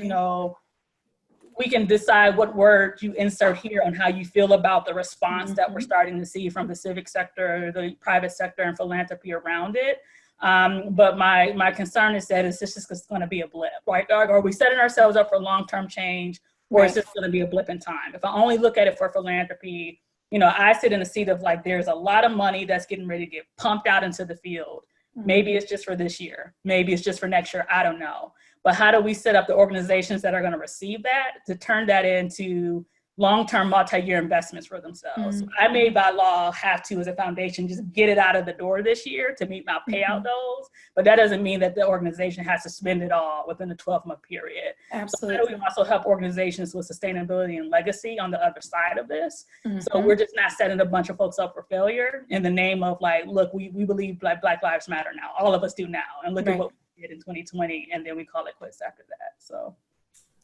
we can decide what word you insert here on how you feel about the response that we're starting to see from the civic sector, the private sector, and philanthropy around it. But my concern is that it's just going to be a blip, right? Are we setting ourselves up for long-term change, or is this going to be a blip in time? If I only look at it for philanthropy, I sit in a seat of like, there's a lot of money that's getting ready to get pumped out into the field. Maybe it's just for this year. Maybe it's just for next year. I don't know. But how do we set up the organizations that are going to receive that to turn that into long-term multi-year investments for themselves? I may by law have to, as a foundation, just get it out of the door this year to meet my payout goals. But that doesn't mean that the organization has to spend it all within a 12-month period. Absolutely. So how do we also help organizations with sustainability and legacy on the other side of this? So we're just not setting a bunch of folks up for failure in the name of like, look, we believe Black Lives Matter now. All of us do now. And look at what we did in 2020, and then we call it quits after that. So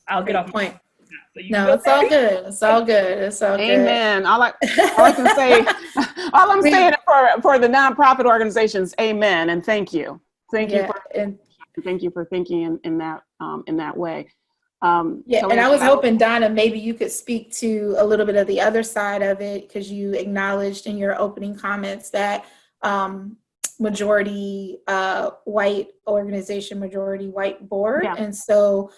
I'll get off my point. So no, it's all good. It's all good. It's all good. Amen. All I can say, all I'm saying for the nonprofit organizations, amen, and thank you. Thank you for thinking in that way. And I was hoping, Donna, maybe you could speak to a little bit of the other side of it, because you acknowledged in your opening comments that majority white organization, majority white board. And so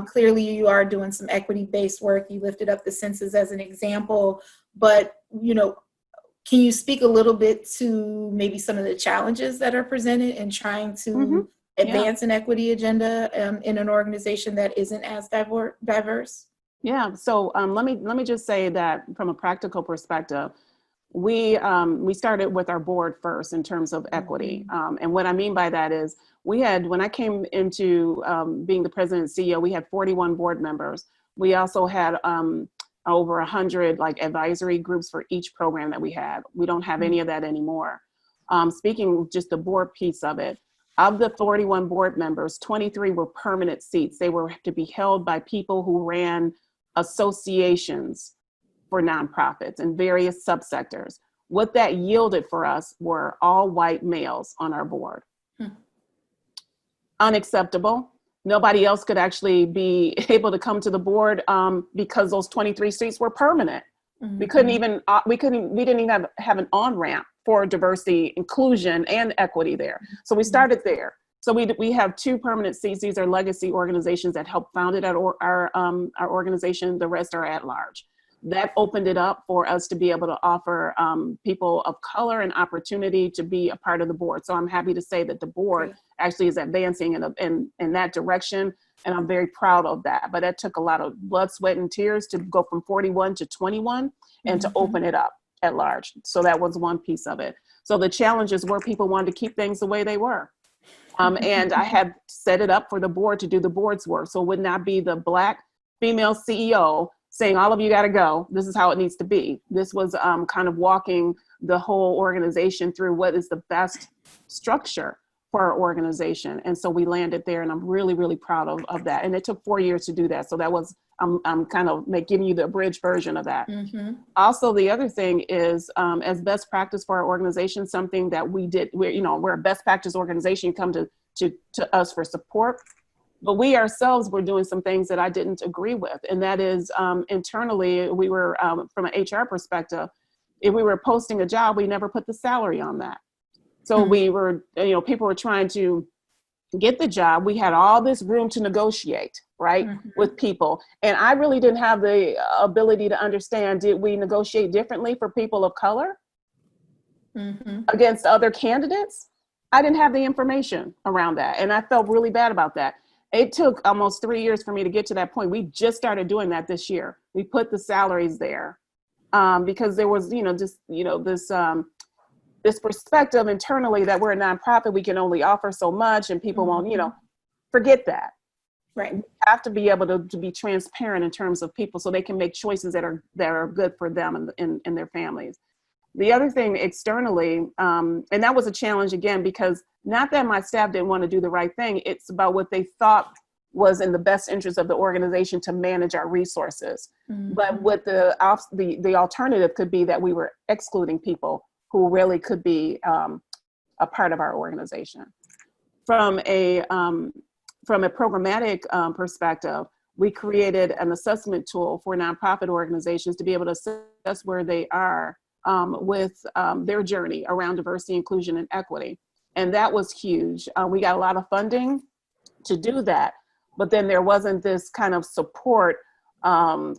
clearly you are doing some equity-based work. You lifted up the census as an example, but can you speak a little bit to maybe some of the challenges that are presented in trying to advance an equity agenda in an organization that isn't as diverse? Yeah, so let me just say that from a practical perspective, we started with our board first in terms of equity. And what I mean by that is when I came into being the president and CEO, we had 41 board members. We also had over 100 like advisory groups for each program that we had. We don't have any of that anymore. Speaking just the board piece of it, of the 41 board members, 23 were permanent seats. They were to be held by people who ran associations for nonprofits and various subsectors. What that yielded for us were all white males on our board. Unacceptable. Nobody else could actually be able to come to the board because those 23 seats were permanent. We didn't even have an on-ramp for diversity, inclusion, and equity there. So we started there. So we have 2 permanent seats. These are legacy organizations that helped found it at our organization. The rest are at large. That opened it up for us to be able to offer people of color an opportunity to be a part of the board. So I'm happy to say that the board actually is advancing in that direction. And I'm very proud of that. But that took a lot of blood, sweat, and tears to go from 41 to 21 and to open it up at large. So that was one piece of it. So the challenges were people wanted to keep things the way they were. And I had set it up for the board to do the board's work. So it would not be the Black female CEO saying, all of you got to go. This is how it needs to be. This was kind of walking the whole organization through what is the best structure for our organization. And so we landed there, and I'm really, really proud of that. And it took 4 years to do that. So that was, I'm kind of giving you the abridged version of that. Mm-hmm. Also, the other thing is, as best practice for our organization, something that we did, we're a best practice organization. You come to us for support. But we ourselves were doing some things that I didn't agree with. And that is internally, we were, from an HR perspective, if we were posting a job, we never put the salary on that. So we were, people were trying to get the job. We had all this room to negotiate, right, with people. And I really didn't have the ability to understand, did we negotiate differently for people of color against other candidates? I didn't have the information around that. And I felt really bad about that. It took almost 3 years for me to get to that point. We just started doing that this year. We put the salaries there because there was, this perspective internally that we're a nonprofit, we can only offer so much, and people won't, forget that. Right. We have to be able to be transparent in terms of people so they can make choices that are good for them and their families. The other thing externally, and that was a challenge again, because not that my staff didn't want to do the right thing, it's about what they thought was in the best interest of the organization to manage our resources. But what the alternative could be that we were excluding people who really could be a part of our organization. From a programmatic perspective, we created an assessment tool for nonprofit organizations to be able to assess where they are with their journey around diversity, inclusion, and equity. And that was huge. We got a lot of funding to do that, but then there wasn't this kind of support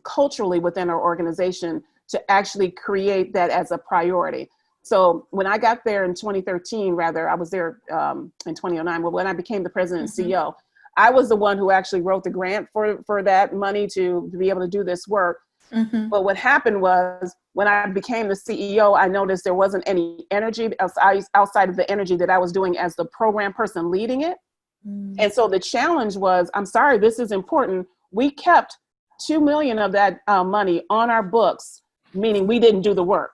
culturally within our organization to actually create that as a priority. So when I got there in 2013, I was there in 2009, but when I became the president and CEO, I was the one who actually wrote the grant for that money to be able to do this work. But what happened was, when I became the CEO, I noticed there wasn't any energy outside of the energy that I was doing as the program person leading it. And so the challenge was, I'm sorry, this is important. We kept $2 million of that money on our books, meaning we didn't do the work.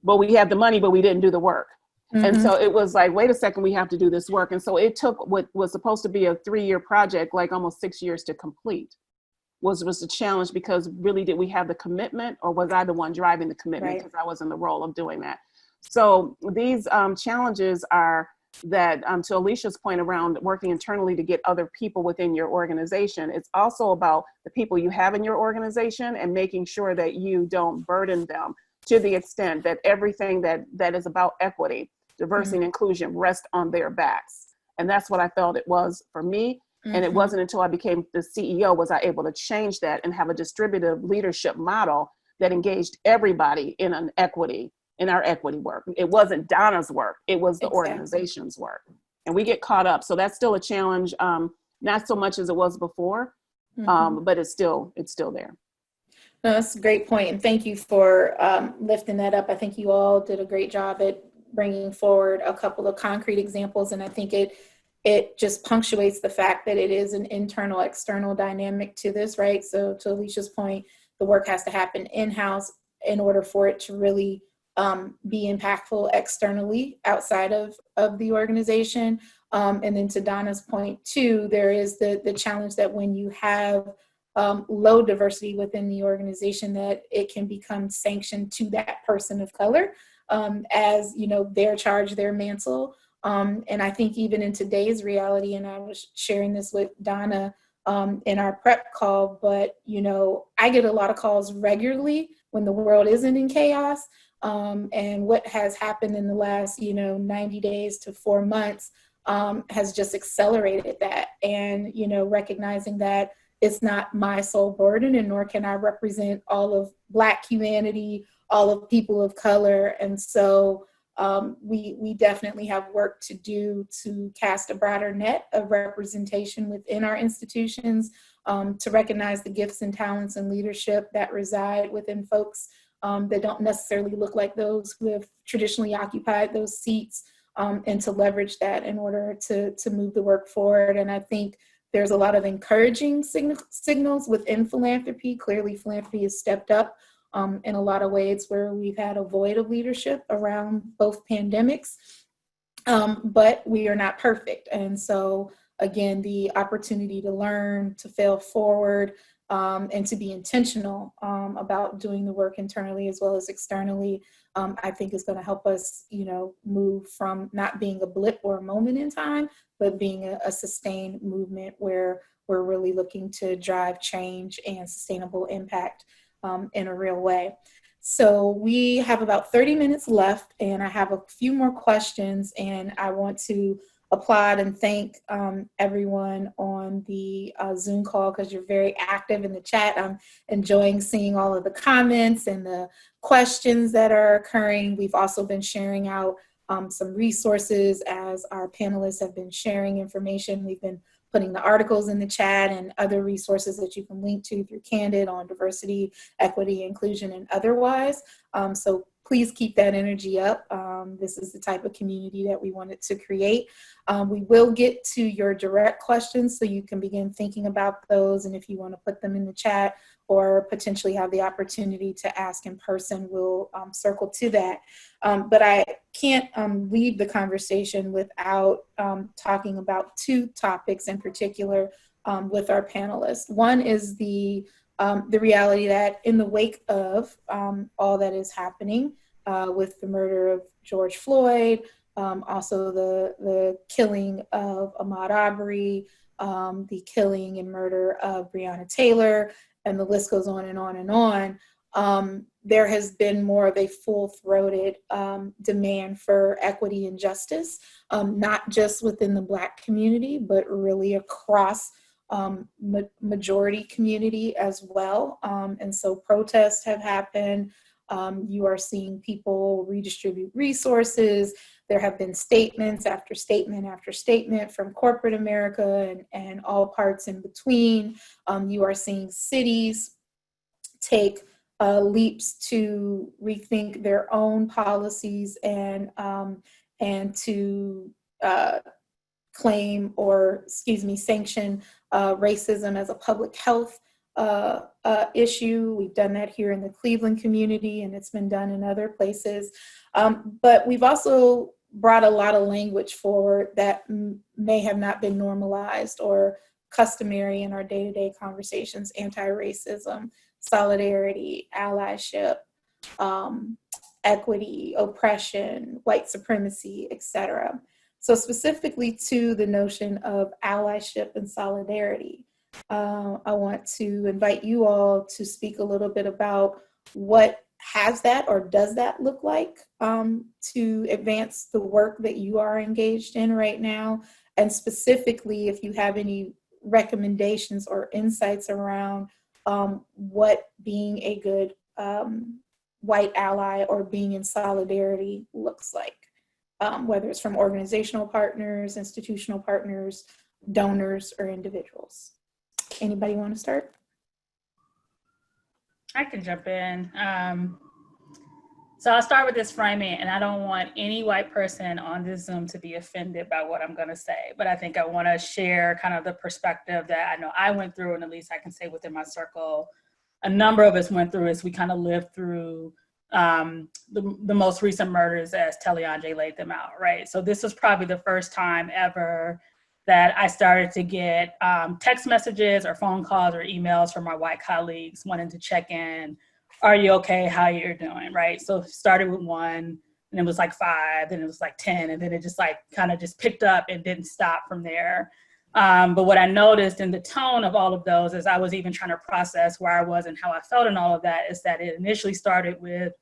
But we had the money, but we didn't do the work. And so it was like, wait a second, we have to do this work. And so it took what was supposed to be a 3-year project, like almost 6 years to complete. Was a challenge, because really, did we have the commitment, or was I the one driving the commitment because I was in the role of doing that? So these challenges are that, to Alicia's point around working internally to get other people within your organization, it's also about the people you have in your organization and making sure that you don't burden them to the extent that everything that is about equity, diversity, and inclusion rests on their backs. And that's what I felt it was for me. And it wasn't until I became the CEO was I able to change that and have a distributive leadership model that engaged everybody in our equity work. It wasn't Donna's work, it was the organization's work. And we get caught up. So that's still a challenge, not so much as it was before, but it's still there. No, that's a great point. And thank you for lifting that up. I think you all did a great job at bringing forward a couple of concrete examples. And I think it just punctuates the fact that it is an internal external dynamic to this, right? So to Alicia's point, the work has to happen in-house in order for it to really be impactful externally outside of the organization. And then to Donna's point too, there is the challenge that when you have low diversity within the organization, that it can become sanctioned to that person of color as, their charge, their mantle. And I think even in today's reality, and I was sharing this with Donna in our prep call, but, I get a lot of calls regularly when the world isn't in chaos. And what has happened in the last, 90 days to 4 months has just accelerated that. And, recognizing that it's not my sole burden, and nor can I represent all of Black humanity, all of people of color. And so we definitely have work to do to cast a broader net of representation within our institutions, to recognize the gifts and talents and leadership that reside within folks that don't necessarily look like those who have traditionally occupied those seats, and to leverage that in order to move the work forward. And I think There's a lot of encouraging signals within philanthropy. Clearly, philanthropy has stepped up in a lot of ways where we've had a void of leadership around both pandemics, but we are not perfect. And so, again, the opportunity to learn, to fail forward, and to be intentional about doing the work internally as well as externally, I think is going to help us, move from not being a blip or a moment in time, but being a sustained movement where we're really looking to drive change and sustainable impact in a real way. So we have about 30 minutes left, and I have a few more questions, and I want to applaud and thank everyone on the Zoom call, because you're very active in the chat. I'm enjoying seeing all of the comments and the questions that are occurring. We've also been sharing out some resources as our panelists have been sharing information. We've been putting the articles in the chat and other resources that you can link to through Candid on diversity, equity, inclusion, and otherwise. So please keep that energy up. This is the type of community that we wanted to create. We will get to your direct questions, so you can begin thinking about those. And if you want to put them in the chat or potentially have the opportunity to ask in person, we'll circle to that. But I can't leave the conversation without talking about two topics in particular with our panelists. One is the reality that in the wake of all that is happening with the murder of George Floyd, also the killing of Ahmaud Arbery, the killing and murder of Breonna Taylor, and the list goes on and on and on. There has been more of a full-throated demand for equity and justice, not just within the Black community, but really across majority community as well. And so protests have happened. You are seeing people redistribute resources. There have been statements after statement after statement from corporate America and all parts in between. You are seeing cities take leaps to rethink their own policies and to claim or, sanction racism as a public health issue. We've done that here in the Cleveland community, and it's been done in other places. But we've also brought a lot of language forward that may have not been normalized or customary in our day-to-day conversations: anti-racism, solidarity, allyship, equity, oppression, white supremacy, etc. So specifically to the notion of allyship and solidarity, I want to invite you all to speak a little bit about what has that or does that look like to advance the work that you are engaged in right now, and specifically if you have any recommendations or insights around what being a good white ally or being in solidarity looks like, whether it's from organizational partners, institutional partners, donors, or individuals. Anybody want to start? I can jump in. So I'll start with this framing, and I don't want any white person on this Zoom to be offended by what I'm going to say, but I think I want to share kind of the perspective that I know I went through, and at least I can say within my circle, a number of us went through as we kind of lived through the most recent murders as Talianj laid them out, right? So this was probably the first time ever that I started to get text messages or phone calls or emails from my white colleagues wanting to check in. Are you okay? How you're doing, right? So it started with 1, and it was like 5, then it was like 10, and then it just like kind of just picked up and didn't stop from there. But what I noticed in the tone of all of those, as I was even trying to process where I was and how I felt in all of that, is that it initially started with,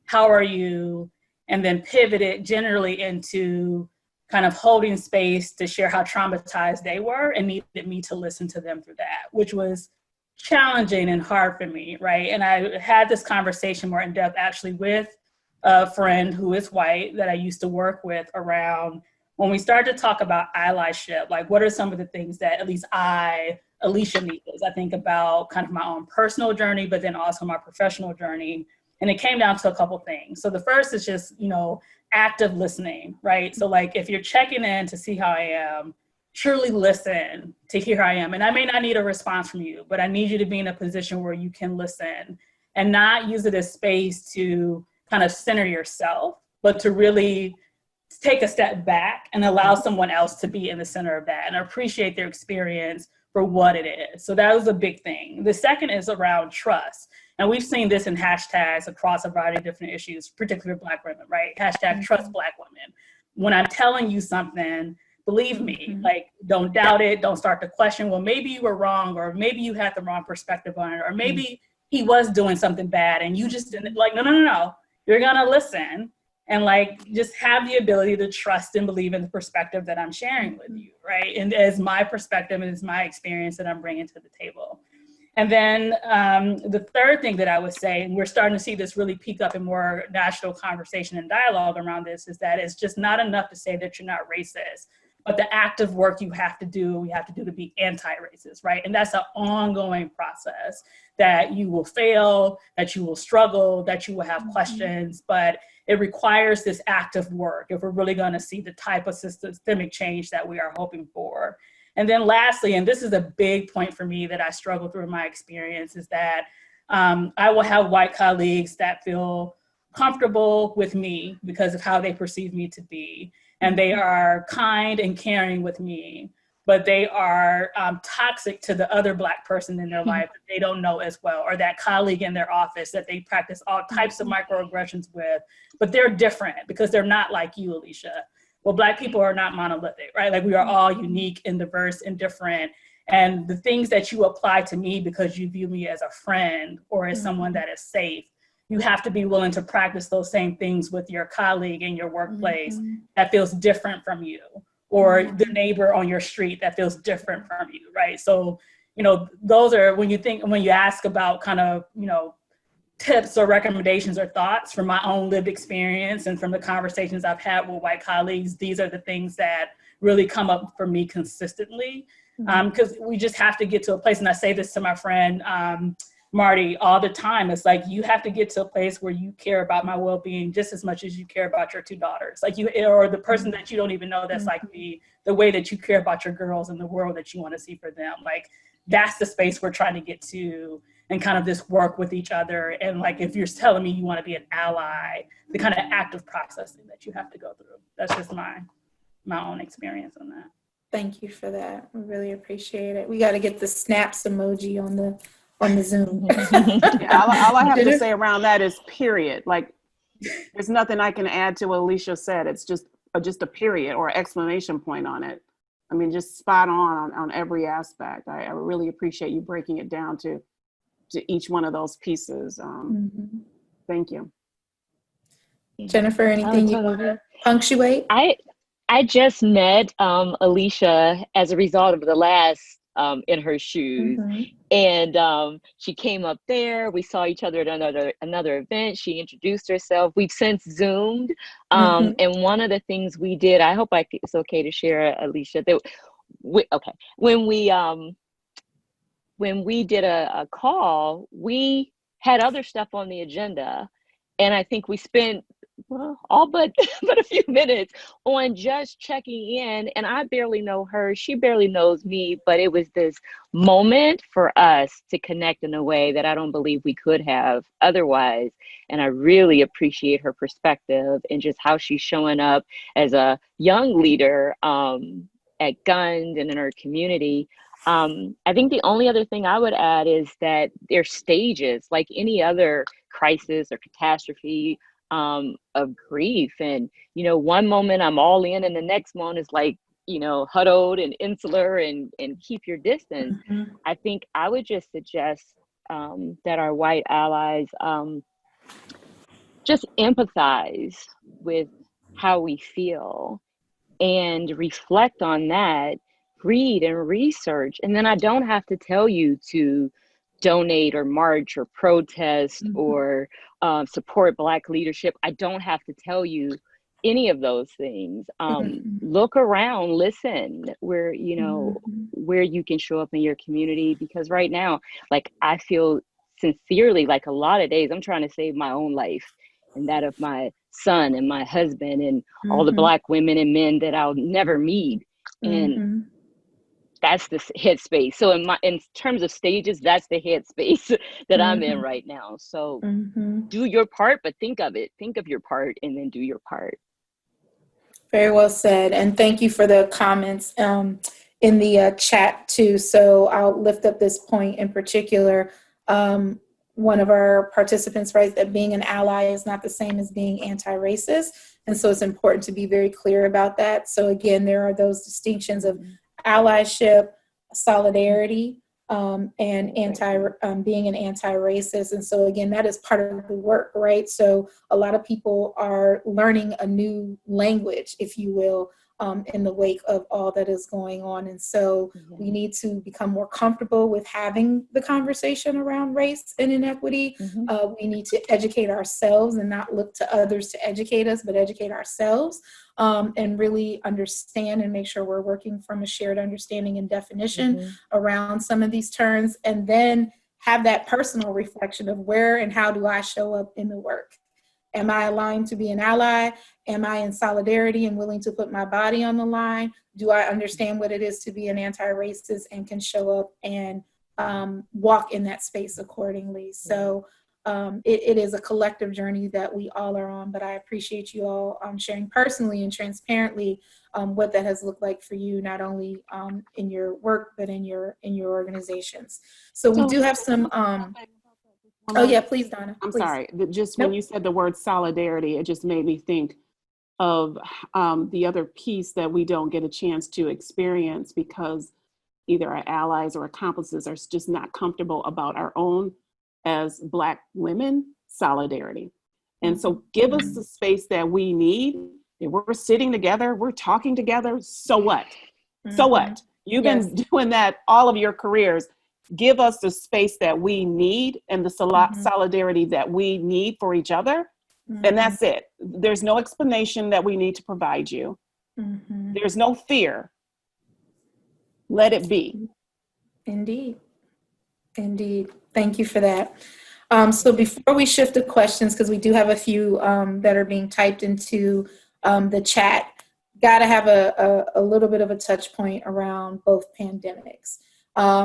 how are you? And then pivoted generally into kind of holding space to share how traumatized they were and needed me to listen to them through that, which was challenging and hard for me, right? And I had this conversation more in depth actually with a friend who is white that I used to work with around when we started to talk about allyship, like what are some of the things that at least Alicia needs? I think about kind of my own personal journey, but then also my professional journey. And it came down to a couple things. So the first is just, active listening, right? So like if you're checking in to see how I am, truly listen to here I am. And I may not need a response from you, but I need you to be in a position where you can listen and not use it as space to kind of center yourself, but to really take a step back and allow someone else to be in the center of that and appreciate their experience for what it is. So that was a big thing. The second is around trust. And we've seen this in hashtags across a variety of different issues, particularly Black women, right? Hashtag trust Black women. When I'm telling you something, believe me, like, don't doubt it. Don't start to question, well, maybe you were wrong, or maybe you had the wrong perspective on it, or maybe he was doing something bad and you just didn't, like, no. You're gonna listen and like just have the ability to trust and believe in the perspective that I'm sharing with you, right? And as my perspective and as my experience that I'm bringing to the table. And then the third thing that I would say, and we're starting to see this really peak up in more national conversation and dialogue around this, is that it's just not enough to say that you're not racist, but the active work you have to do to be anti-racist, right? And that's an ongoing process that you will fail, that you will struggle, that you will have questions, but it requires this active work if we're really gonna see the type of systemic change that we are hoping for. And then lastly, and this is a big point for me that I struggle through in my experience, is that I will have white colleagues that feel comfortable with me because of how they perceive me to be. And they are kind and caring with me, but they are toxic to the other Black person in their life that they don't know as well, or that colleague in their office that they practice all types of microaggressions with, but they're different because they're not like you, Alicia. Well, Black people are not monolithic, right? Like, we are all unique and diverse and different. And the things that you apply to me because you view me as a friend or as someone that is safe, you have to be willing to practice those same things with your colleague in your workplace that feels different from you, or the neighbor on your street that feels different from you, right? So, you know, those are, when you ask about kind of, you know, tips or recommendations or thoughts from my own lived experience and from the conversations I've had with white colleagues, these are the things that really come up for me consistently. Because we just have to get to a place, and I say this to my friend, Marty, all the time. It's like, you have to get to a place where you care about my well-being just as much as you care about your two daughters. Like, you, or the person that you don't even know that's like me, the way that you care about your girls and the world that you want to see for them. Like, that's the space we're trying to get to, and kind of this work with each other. And like, if you're telling me you want to be an ally, the kind of active processing that you have to go through. That's just my own experience on that. Thank you for that. We really appreciate it. We got to get the snaps emoji on the Zoom. Yeah, all I have to say around that is period. Like, there's nothing I can add to what Alicia said. It's just a period or exclamation point on it. I mean, just spot on every aspect. I really appreciate you breaking it down to each one of those pieces. Thank you. Jennifer, anything you want to punctuate? I just met Alicia as a result of the last In Her Shoes. And she came up there. We saw each other at another event. She introduced herself. We've since Zoomed. And one of the things we did, I hope it's okay to share, Alicia, that when we did a call, we had other stuff on the agenda. And I think we spent all but a few minutes on just checking in. And I barely know her, she barely knows me, but it was this moment for us to connect in a way that I don't believe we could have otherwise. And I really appreciate her perspective and just how she's showing up as a young leader at Gunn and in her community. I think the only other thing I would add is that there's stages like any other crisis or catastrophe of grief. And, you know, one moment I'm all in and the next moment is like, you know, huddled and insular and keep your distance. I think I would just suggest that our white allies just empathize with how we feel and reflect on that, read and research. And then I don't have to tell you to donate or march or protest or support Black leadership. I don't have to tell you any of those things. Look around, listen where, you know, where you can show up in your community, because right now, like, I feel sincerely like a lot of days I'm trying to save my own life and that of my son and my husband and all the Black women and men that I'll never meet. And that's the headspace. So in terms of stages, that's the headspace that I'm in Mhm. right now. So Mhm. do your part, but think of your part, and then do your part. Very well said. And thank you for the comments in the chat too. So I'll lift up this point in particular. One of our participants writes that being an ally is not the same as being anti-racist. And so it's important to be very clear about that. So again, there are those distinctions of allyship, solidarity, and being an anti-racist. And so again, that is part of the work, right? So a lot of people are learning a new language, if you will, in the wake of all that is going on. And so we need to become more comfortable with having the conversation around race and inequity. We need to educate ourselves and not look to others to educate us, but educate ourselves, and really understand and make sure we're working from a shared understanding and definition around some of these terms, and then have that personal reflection of where and how do I show up in the work. Am I aligned to be an ally? Am I in solidarity and willing to put my body on the line? Do I understand what it is to be an anti-racist and can show up and walk in that space accordingly? So it is a collective journey that we all are on, but I appreciate you all sharing personally and transparently what that has looked like for you, not only in your work, but in your organizations. So we do have some, oh yeah, please, Donna. I'm please. sorry, just when you said the word solidarity, it just made me think of the other piece that we don't get a chance to experience because either our allies or accomplices are just not comfortable about our own, as Black women, solidarity. And so give us the space that we need. If we're sitting together, we're talking together, so what? So what? You've been doing that all of your careers. Give us the space that we need and the solidarity that we need for each other. And that's it. There's no explanation that we need to provide you. There's no fear. Let it be. Indeed. Indeed. Thank you for that. So before we shift to questions, because we do have a few that are being typed into the chat, got to have a little bit of a touch point around both pandemics.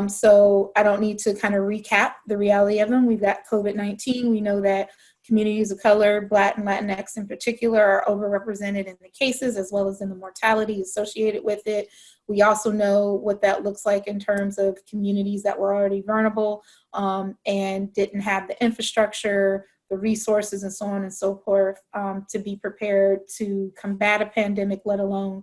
So I don't need to kind of recap the reality of them. We've got COVID-19. We know that communities of color, Black and Latinx in particular, are overrepresented in the cases as well as in the mortality associated with it. We also know what that looks like in terms of communities that were already vulnerable and didn't have the infrastructure, the resources, and so on and so forth to be prepared to combat a pandemic, let alone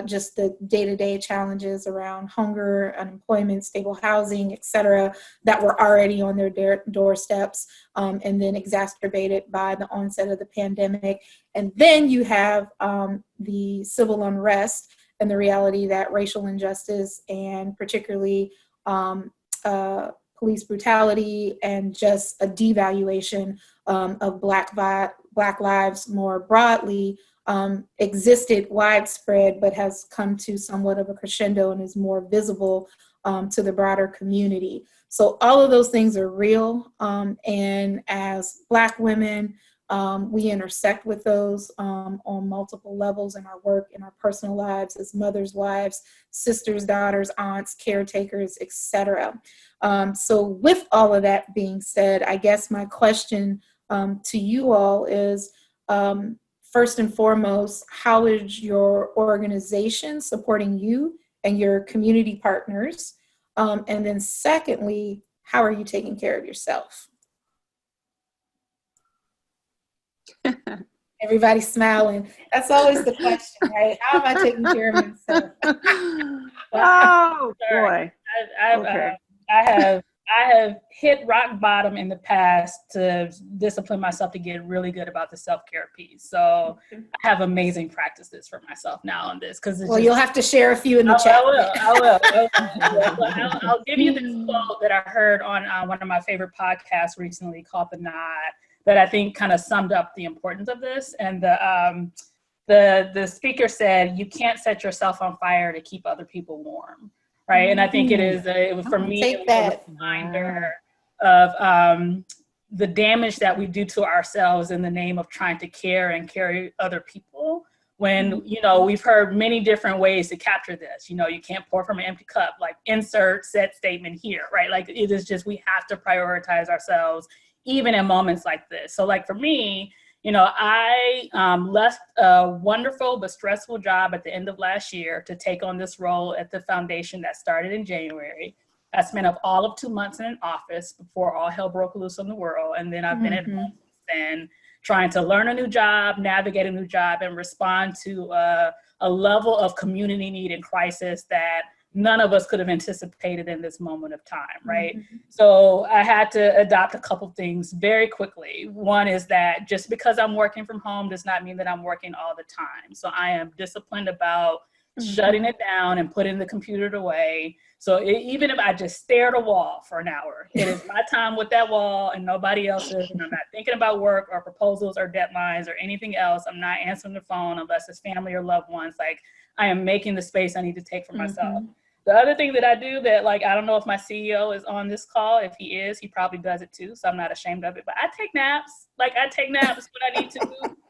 just the day-to-day challenges around hunger, unemployment, stable housing, et cetera, that were already on their doorsteps and then exacerbated by the onset of the pandemic. And then you have the civil unrest and the reality that racial injustice and particularly police brutality and just a devaluation of Black lives more broadly existed widespread, but has come to somewhat of a crescendo and is more visible to the broader community. So all of those things are real. And as Black women, we intersect with those on multiple levels in our work, in our personal lives, as mothers' wives, sisters, daughters, aunts, caretakers, etc. So with all of that being said, I guess my question to you all is, first and foremost, how is your organization supporting you and your community partners? And then secondly, how are you taking care of yourself? Everybody's smiling. That's always the question, right? How am I taking care of myself? Oh boy. I have hit rock bottom in the past to discipline myself to get really good about the self-care piece. So I have amazing practices for myself now on this. Well, you'll have to share a few in the chat. I will. I'll give you this quote that I heard on one of my favorite podcasts recently called The Nod that I think kind of summed up the importance of this. And the speaker said, you can't set yourself on fire to keep other people warm. Right. And I think it was for me, it was a reminder of the damage that we do to ourselves in the name of trying to care and carry other people when, you know, we've heard many different ways to capture this. You know, you can't pour from an empty cup, like insert set statement here, right? Like it is just, we have to prioritize ourselves even in moments like this. So like for me, you know, I left a wonderful but stressful job at the end of last year to take on this role at the foundation that started in January. I spent all of 2 months in an office before all hell broke loose on the world. And then I've been at home since then, trying to learn a new job, navigate a new job, and respond to a level of community need and crisis that none of us could have anticipated in this moment of time, right? So I had to adopt a couple things very quickly. One is that just because I'm working from home does not mean that I'm working all the time. So I am disciplined about shutting it down and putting the computer away. So even if I just stare at a wall for an hour, it is my time with that wall and nobody else's. And I'm not thinking about work or proposals or deadlines or anything else. I'm not answering the phone unless it's family or loved ones. Like I am making the space I need to take for myself. The other thing that I do that, like, I don't know if my CEO is on this call. If he is, he probably does it too. So I'm not ashamed of it, but I take naps. Like I take naps when I need to.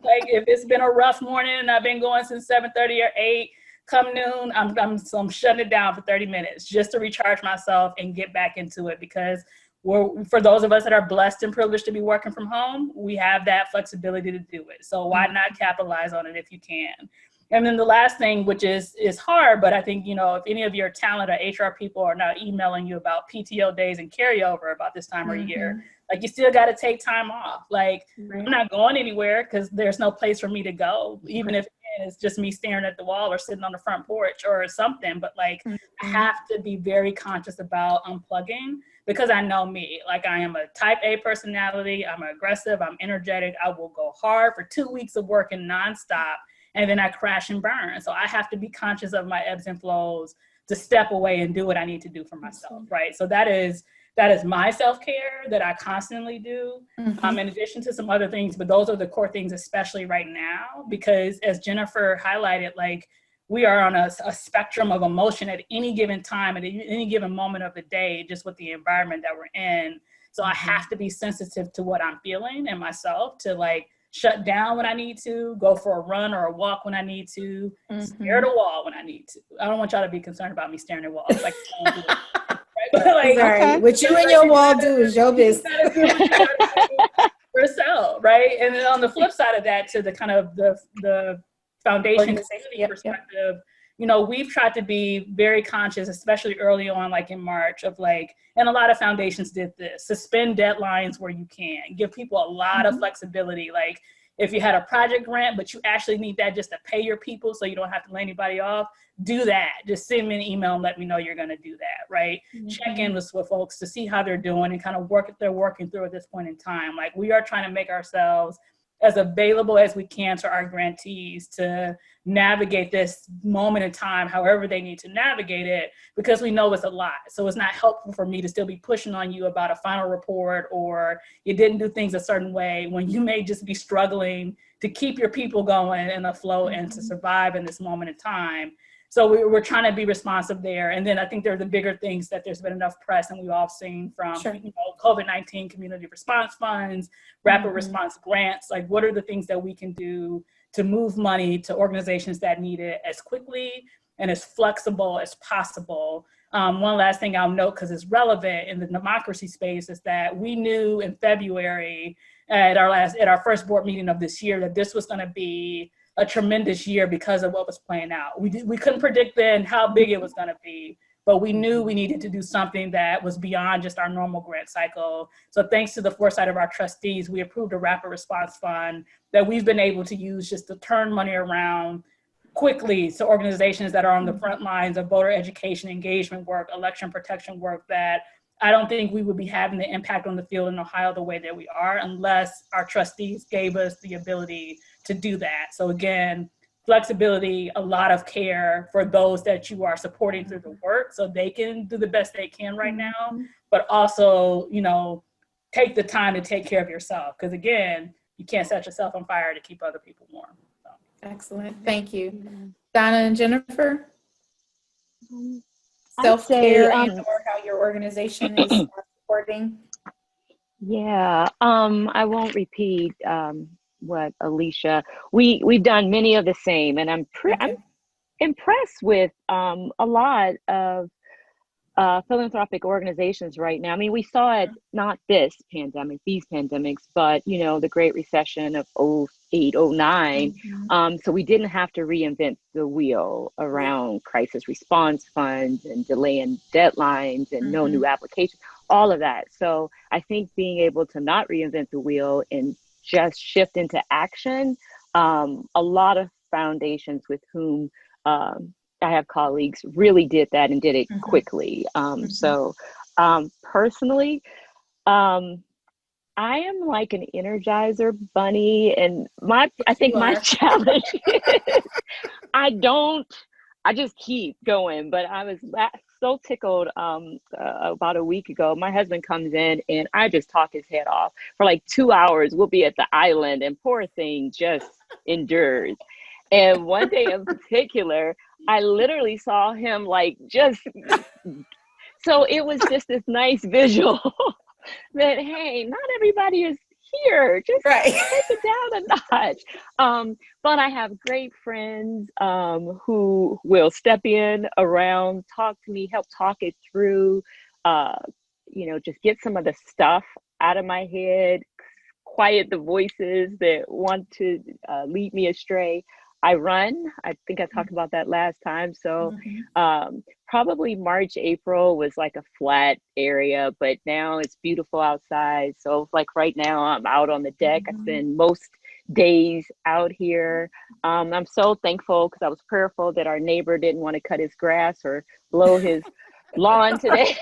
Like if it's been a rough morning and I've been going since 7:30 or 8, come noon, I'm shutting it down for 30 minutes just to recharge myself and get back into it. Because for those of us that are blessed and privileged to be working from home, we have that flexibility to do it. So why not capitalize on it if you can? And then the last thing, which is hard, but I think, you know, if any of your talent or HR people are now emailing you about PTO days and carryover about this time of year, like you still got to take time off. Like I'm not going anywhere because there's no place for me to go, even if it's just me staring at the wall or sitting on the front porch or something. But like I have to be very conscious about unplugging because I know me. Like I am a type A personality. I'm aggressive. I'm energetic. I will go hard for 2 weeks of working nonstop. And then I crash and burn. So I have to be conscious of my ebbs and flows to step away and do what I need to do for myself, right? So that is my self-care that I constantly do, in addition to some other things, but those are the core things, especially right now, because as Jennifer highlighted, like we are on a spectrum of emotion at any given time, at any given moment of the day, just with the environment that we're in. So I have to be sensitive to what I'm feeling and myself to like, shut down when I need to, go for a run or a walk when I need to, stare at a wall when I need to. I don't want y'all to be concerned about me staring at walls. Like, I don't do it, right? But like, okay. What you and your wall do is your business. Yourself, right? And then on the flip side of that, to the kind of the foundation community perspective, you know, we've tried to be very conscious, especially early on, like in March, of like, and a lot of foundations did this, suspend deadlines where you can, give people a lot of flexibility. Like if you had a project grant, but you actually need that just to pay your people so you don't have to lay anybody off, do that. Just send me an email and let me know you're gonna do that, right? Check in with folks to see how they're doing and kind of work if they're working through at this point in time. Like we are trying to make ourselves as available as we can to our grantees to navigate this moment in time, however they need to navigate it, because we know it's a lot. So it's not helpful for me to still be pushing on you about a final report or you didn't do things a certain way when you may just be struggling to keep your people going and afloat and to survive in this moment in time. So we're trying to be responsive there. And then I think there are the bigger things that there's been enough press and we've all seen from you know, COVID-19 community response funds, rapid response grants. Like what are the things that we can do to move money to organizations that need it as quickly and as flexible as possible? One last thing I'll note, because it's relevant in the democracy space, is that we knew in February at our first board meeting of this year that this was going to be a tremendous year because of what was playing out. We couldn't predict then how big it was going to be, but we knew we needed to do something that was beyond just our normal grant cycle. So thanks to the foresight of our trustees, we approved a rapid response fund that we've been able to use just to turn money around quickly to organizations that are on the front lines of voter education, engagement work, election protection work, that I don't think we would be having the impact on the field in Ohio the way that we are unless our trustees gave us the ability to do that. So again, flexibility, a lot of care for those that you are supporting through the work so they can do the best they can right now, but also, you know, take the time to take care of yourself. Because again, you can't set yourself on fire to keep other people warm. So. Excellent, thank you. Donna and Jennifer? Self-care or how your organization is supporting? Yeah, I won't repeat what Alicia, we've done many of the same, and I'm impressed with a lot of philanthropic organizations right now. I mean, we saw it, not this pandemic, these pandemics, but, you know, the Great Recession of 08, 09. So we didn't have to reinvent the wheel around crisis response funds and delaying deadlines and no new applications, all of that. So I think being able to not reinvent the wheel and just shift into action, a lot of foundations with whom I have colleagues really did that and did it quickly. So personally, I am like an Energizer bunny, and I think my challenge is I just keep going. But I was so tickled about a week ago. My husband comes in and I just talk his head off for like 2 hours. We'll be at the island and poor thing just endures. And one day in particular, I literally saw him like so it was just this nice visual that, hey, not everybody is here, just take it down a notch. But I have great friends who will step in around, talk to me, help talk it through, you know, just get some of the stuff out of my head, quiet the voices that want to lead me astray. I run. I think I talked about that last time. So probably March, April was like a flat area, but now it's beautiful outside. So like right now I'm out on the deck. I spend most days out here. I'm so thankful because I was prayerful that our neighbor didn't want to cut his grass or blow his lawn today.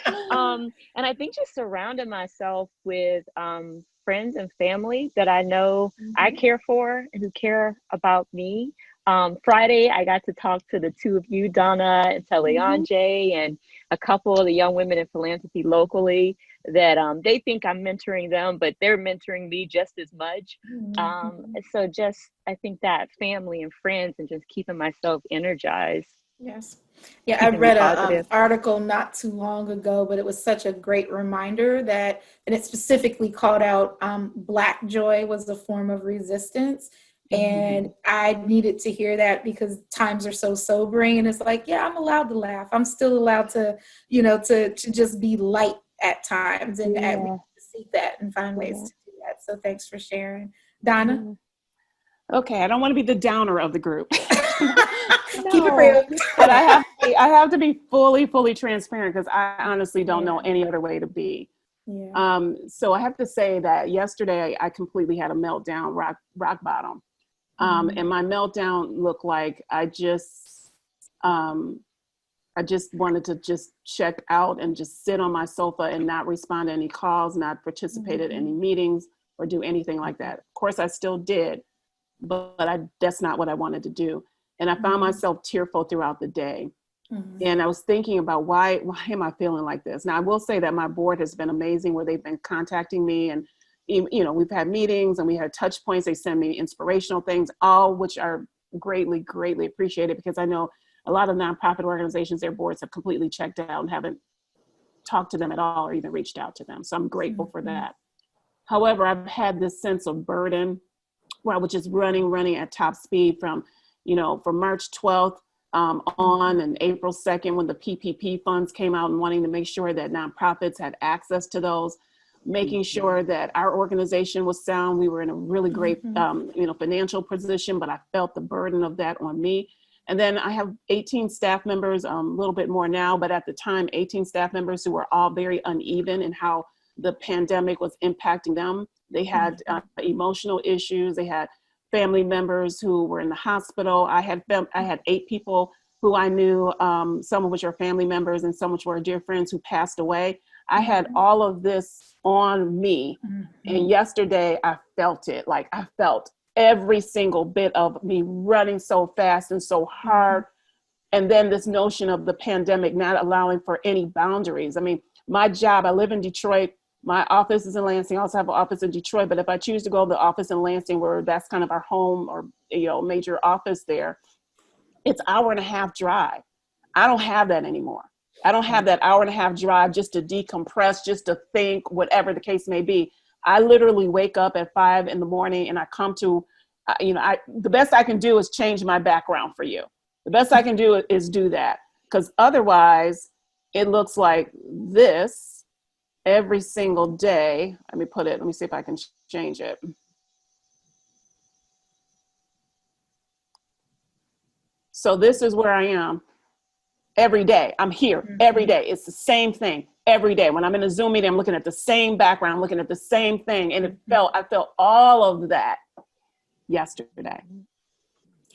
And I think just surrounding myself with friends and family that I know I care for and who care about me. Friday, I got to talk to the two of you, Donna and Talianj, and a couple of the young women in philanthropy locally that they think I'm mentoring them, but they're mentoring me just as much. So just, I think that family and friends and just keeping myself energized. Yes. Yeah, I read an article not too long ago, but it was such a great reminder that, and it specifically called out Black joy was a form of resistance. And I needed to hear that because times are so sobering. And it's like, yeah, I'm allowed to laugh. I'm still allowed to, you know, to just be light at times and we need to seek that and find ways to do that. So thanks for sharing. Donna? Okay, I don't want to be the downer of the group. Keep it real. But I have to be fully transparent because I honestly don't know any other way to be. So I have to say that yesterday I completely had a meltdown, rock bottom. And my meltdown looked like I just wanted to just check out and just sit on my sofa and not respond to any calls, not participate in any meetings or do anything like that. Of course, I still did, but that's not what I wanted to do. And I found myself tearful throughout the day. And I was thinking about why am I feeling like this? Now, I will say that my board has been amazing where they've been contacting me and, you know, we've had meetings and we had touch points. They send me inspirational things, all which are greatly appreciated because I know a lot of nonprofit organizations, their boards have completely checked out and haven't talked to them at all or even reached out to them. So I'm grateful for that. However, I've had this sense of burden where I was just running at top speed from March 12th on and April 2nd when the PPP funds came out and wanting to make sure that nonprofits had access to those, making sure that our organization was sound. We were in a really great, financial position, but I felt the burden of that on me. And then I have 18 staff members, a little bit more now, but at the time, 18 staff members who were all very uneven in how the pandemic was impacting them. They had emotional issues. They had family members who were in the hospital. I had 8 people who I knew, some of which are family members and some of which were dear friends who passed away. I had all of this on me. And yesterday I felt it. Like I felt every single bit of me running so fast and so hard. And then this notion of the pandemic not allowing for any boundaries. I mean, my job, I live in Detroit. My office is in Lansing. I also have an office in Detroit, but if I choose to go to the office in Lansing, where that's kind of our home or, major office there, it's 1.5 hour drive. I don't have that anymore. I don't have that 1.5 hour drive just to decompress, just to think, whatever the case may be. I literally wake up at 5 in the morning and I come to, the best I can do is change my background for you. The best I can do is do that, because otherwise it looks like this every single day. Let me see if I can change it. So this is where I am every day. I'm here every day. It's the same thing every day. When I'm in a Zoom meeting, I'm looking at the same background, I'm looking at the same thing. And I felt all of that yesterday.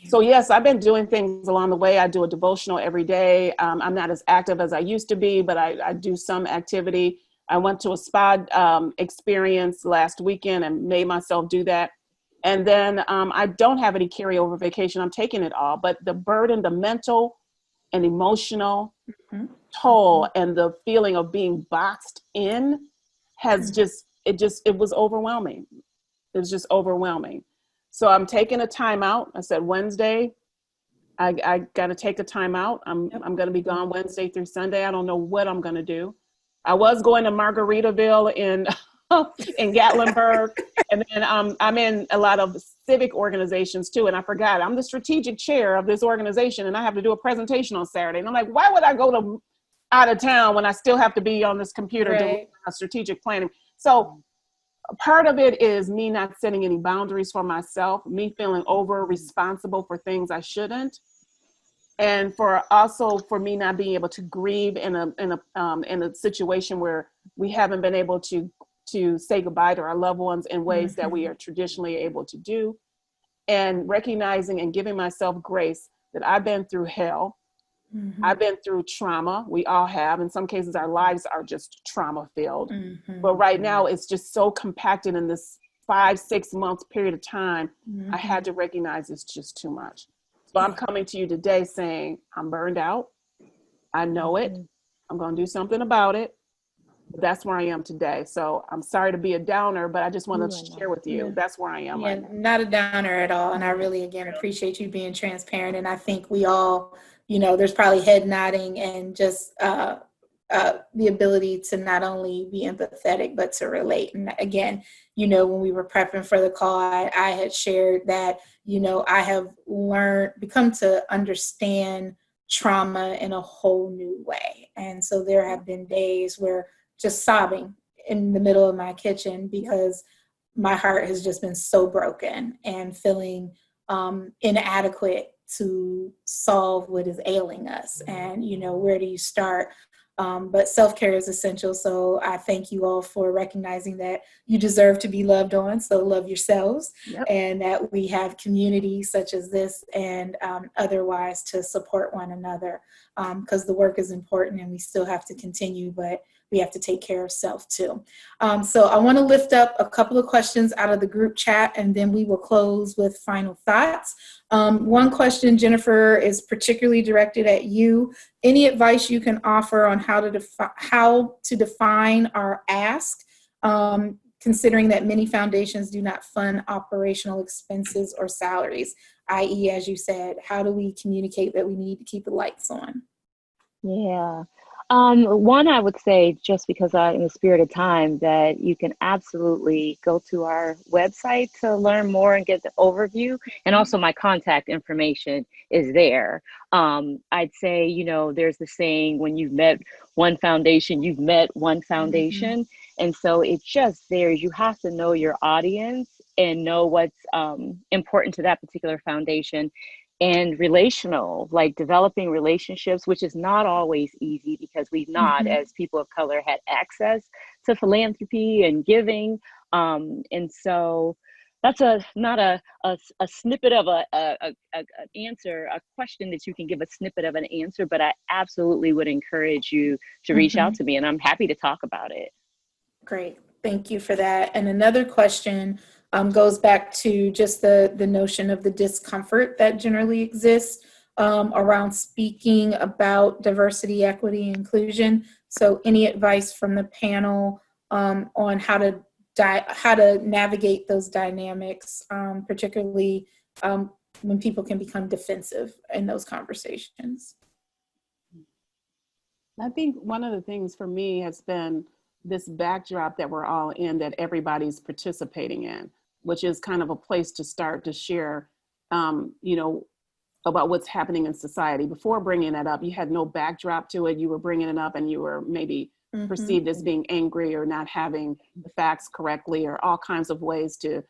So yes, I've been doing things along the way. I do a devotional every day. I'm not as active as I used to be, but I do some activity. I went to a spa experience last weekend and made myself do that. And then I don't have any carryover vacation. I'm taking it all. But the burden, the mental and emotional toll and the feeling of being boxed in it was overwhelming. It was just overwhelming. So I'm taking a time out. I said Wednesday, I got to take a time out. I'm going to be gone Wednesday through Sunday. I don't know what I'm going to do. I was going to Margaritaville in Gatlinburg. And then I'm in a lot of civic organizations too. And I forgot, I'm the strategic chair of this organization and I have to do a presentation on Saturday. And I'm like, why would I go out of town when I still have to be on this computer doing strategic planning? So part of it is me not setting any boundaries for myself, me feeling over responsible for things I shouldn't. And for me not being able to grieve in a situation where we haven't been able to say goodbye to our loved ones in ways that we are traditionally able to do, and recognizing and giving myself grace that I've been through hell. I've been through trauma. We all have. In some cases, our lives are just trauma filled. But right now, it's just so compacted in this 5-6 months period of time. I had to recognize it's just too much. So I'm coming to you today saying, I'm burned out. I know it. I'm going to do something about it. But that's where I am today. So I'm sorry to be a downer, but I just wanted to share with you. That's where I am. Yeah, right now. not a downer at all. And I really, again, appreciate you being transparent. And I think we all, there's probably head nodding and just the ability to not only be empathetic, but to relate. And again, when we were prepping for the call, I had shared that, I have become to understand trauma in a whole new way. And so there have been days where just sobbing in the middle of my kitchen because my heart has just been so broken and feeling inadequate to solve what is ailing us. And, where do you start? But self-care is essential. So I thank you all for recognizing that you deserve to be loved on. So love yourselves, and that we have communities such as this and otherwise to support one another, because the work is important and we still have to continue, but we have to take care of self too. So I want to lift up a couple of questions out of the group chat, and then we will close with final thoughts. One question, Jennifer, is particularly directed at you. Any advice you can offer on how to define our ask, considering that many foundations do not fund operational expenses or salaries, i.e., as you said, how do we communicate that we need to keep the lights on? Yeah. One, I would say, just because in the spirit of time, that you can absolutely go to our website to learn more and get the overview. And also my contact information is there. I'd say, there's the saying, when you've met one foundation, you've met one foundation. And so it's just there. You have to know your audience and know what's important to that particular foundation. And relational, like developing relationships, which is not always easy because we've not, as people of color, had access to philanthropy and giving. And so that's not a snippet of an answer, a question that you can give a snippet of an answer, but I absolutely would encourage you to reach out to me, and I'm happy to talk about it. Great. Thank you for that. And another question goes back to just the notion of the discomfort that generally exists around speaking about diversity, equity, inclusion. So any advice from the panel on how to navigate those dynamics, particularly when people can become defensive in those conversations? I think one of the things for me has been this backdrop that we're all in, that everybody's participating in, which is kind of a place to start to share, you know, about what's happening in society. Before bringing that up, you had no backdrop to it. You were bringing it up and you were maybe perceived as being angry or not having the facts correctly, or all kinds of ways to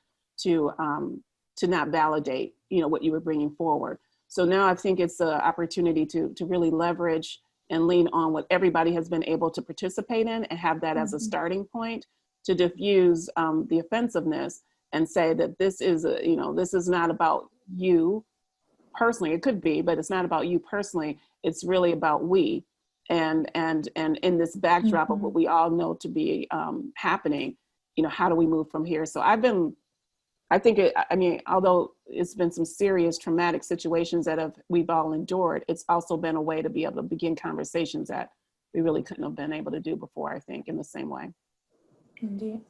not validate, you know, what you were bringing forward. So now I think it's an opportunity to really leverage and lean on what everybody has been able to participate in, and have that as a starting point to diffuse the offensiveness, and say that this is you know, this is not about you personally. It could be, but it's not about you personally. It's really about we. And in this backdrop of what we all know to be happening, you know, how do we move from here? So I think I mean, although it's been some serious traumatic situations that we've all endured, it's also been a way to be able to begin conversations that we really couldn't have been able to do before, I think, in the same way. Indeed.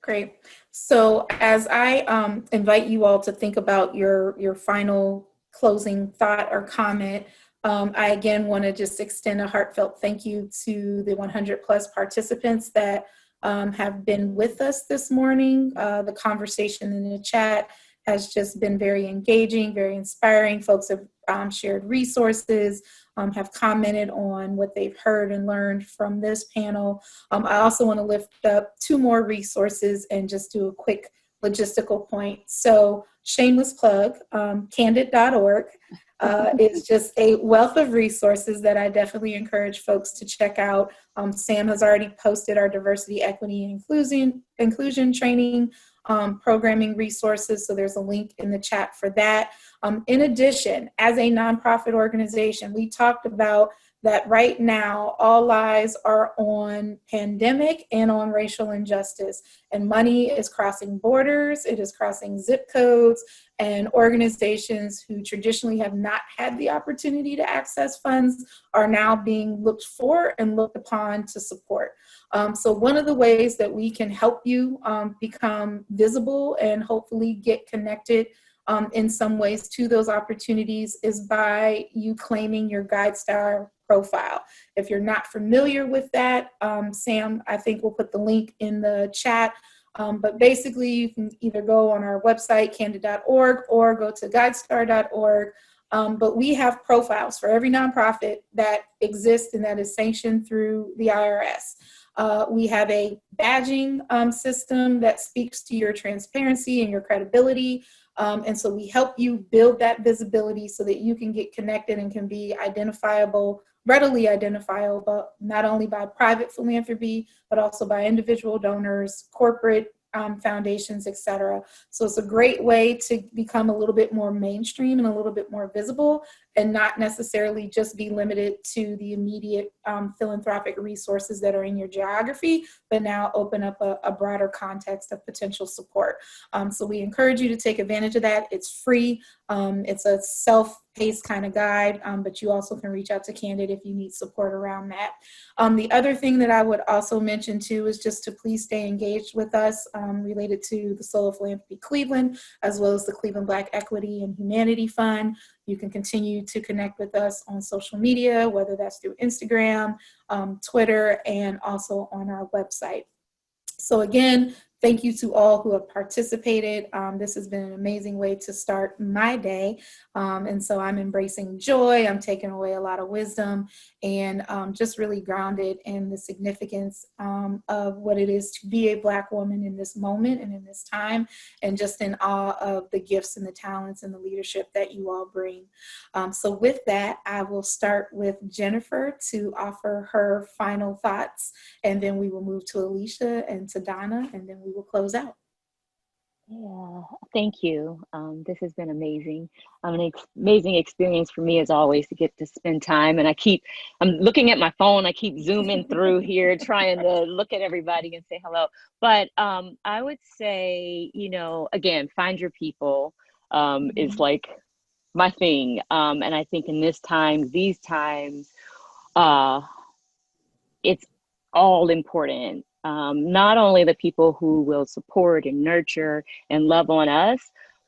Great. So as I invite you all to think about your final closing thought or comment, I again want to just extend a heartfelt thank you to the 100 plus participants that have been with us this morning. The conversation in the chat has just been very engaging, very inspiring. Folks have shared resources, have commented on what they've heard and learned from this panel. I also want to lift up 2 more resources and just do a quick logistical point. So shameless plug, Candid.org is just a wealth of resources that I definitely encourage folks to check out. Sam has already posted our diversity, equity, and inclusion training programming resources. So there's a link in the chat for that. In addition, as a nonprofit organization, we talked about that right now all eyes are on pandemic and on racial injustice, and money is crossing borders, it is crossing zip codes, and organizations who traditionally have not had the opportunity to access funds are now being looked for and looked upon to support. So one of the ways that we can help you become visible and hopefully get connected in some ways to those opportunities is by you claiming your GuideStar profile. If you're not familiar with that, Sam, I think we'll put the link in the chat. But basically, you can either go on our website, candid.org, or go to guidestar.org. But we have profiles for every nonprofit that exists and that is sanctioned through the IRS. We have a badging system that speaks to your transparency and your credibility. And so we help you build that visibility so that you can get connected and can be identifiable, readily identifiable, not only by private philanthropy, but also by individual donors, corporate foundations, etc. So it's a great way to become a little bit more mainstream and a little bit more visible, and not necessarily just be limited to the immediate philanthropic resources that are in your geography, but now open up a broader context of potential support. So we encourage you to take advantage of that. It's free. It's a self-paced kind of guide, but you also can reach out to Candid if you need support around that. The other thing that I would also mention too is just to please stay engaged with us related to the Soul of Philanthropy Cleveland, as well as the Cleveland Black Equity and Humanity Fund. You can continue to connect with us on social media, whether that's through Instagram, Twitter, and also on our website. So again, thank you to all who have participated. This has been an amazing way to start my day. And so I'm embracing joy. I'm taking away a lot of wisdom, and just really grounded in the significance of what it is to be a Black woman in this moment and in this time, and just in awe of the gifts and the talents and the leadership that you all bring. So with that, I will start with Jennifer to offer her final thoughts, and then we will move to Alicia and to Donna, and then we will close out. Yeah, thank you. This has been amazing. An amazing experience for me as always to get to spend time. And I'm looking at my phone. I keep zooming through here, trying to look at everybody and say hello. But I would say, again, find your people is like my thing. And I think in these times, it's all important. Not only the people who will support and nurture and love on us,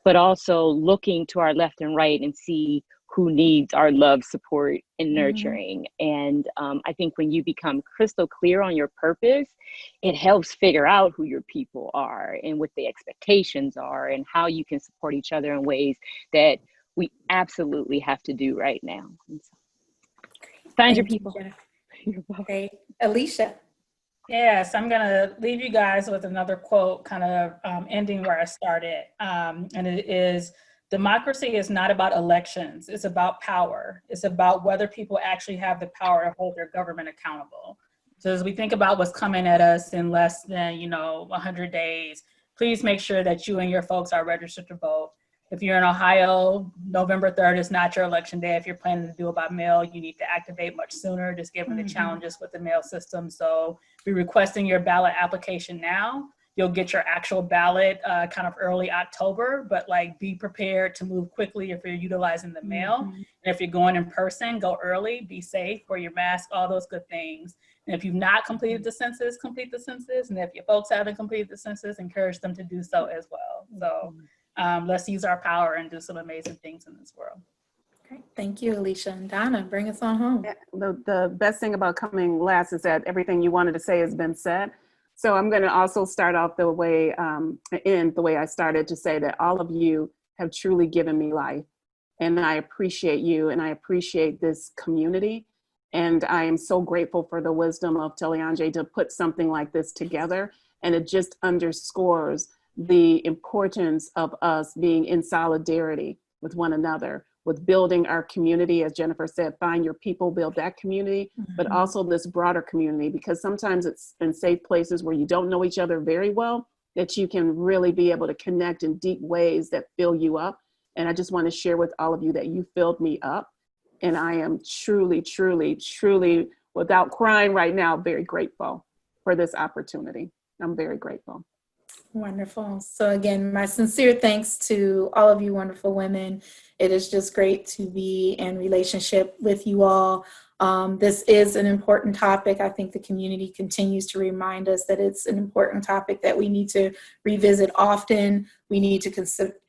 but also looking to our left and right and see who needs our love, support, and nurturing. And I think when you become crystal clear on your purpose, it helps figure out who your people are and what the expectations are and how you can support each other in ways that we absolutely have to do right now. And so, find your people. Great. Alicia. Yes, I'm going to leave you guys with another quote, kind of ending where I started. And it is, democracy is not about elections. It's about power. It's about whether people actually have the power to hold their government accountable. So as we think about what's coming at us in less than, 100 days, please make sure that you and your folks are registered to vote. If you're in Ohio, November 3rd is not your election day. If you're planning to do it by mail, you need to activate much sooner, just given the challenges with the mail system. So be requesting your ballot application now. You'll get your actual ballot kind of early October, but be prepared to move quickly if you're utilizing the mail. And if you're going in person, go early, be safe, wear your mask, all those good things. And if you've not completed the census, complete the census. And if your folks haven't completed the census, encourage them to do so as well. So let's use our power and do some amazing things in this world. Great. Thank you, Alicia. And Donna, bring us on home. The best thing about coming last is that everything you wanted to say has been said. So I'm going to also start off the way, end the way I started, to say that all of you have truly given me life. And I appreciate you, and I appreciate this community. And I am so grateful for the wisdom of Talianj to put something like this together. And it just underscores the importance of us being in solidarity with one another, with building our community. As Jennifer said, find your people, build that community, but also this broader community, because sometimes it's in safe places where you don't know each other very well that you can really be able to connect in deep ways that fill you up. And I just want to share with all of you that you filled me up. And I am truly, truly, truly, without crying right now, very grateful for this opportunity. I'm very grateful. Wonderful. So again, my sincere thanks to all of you wonderful women. It is just great to be in relationship with you all. This is an important topic. I think the community continues to remind us that it's an important topic that we need to revisit often. We need to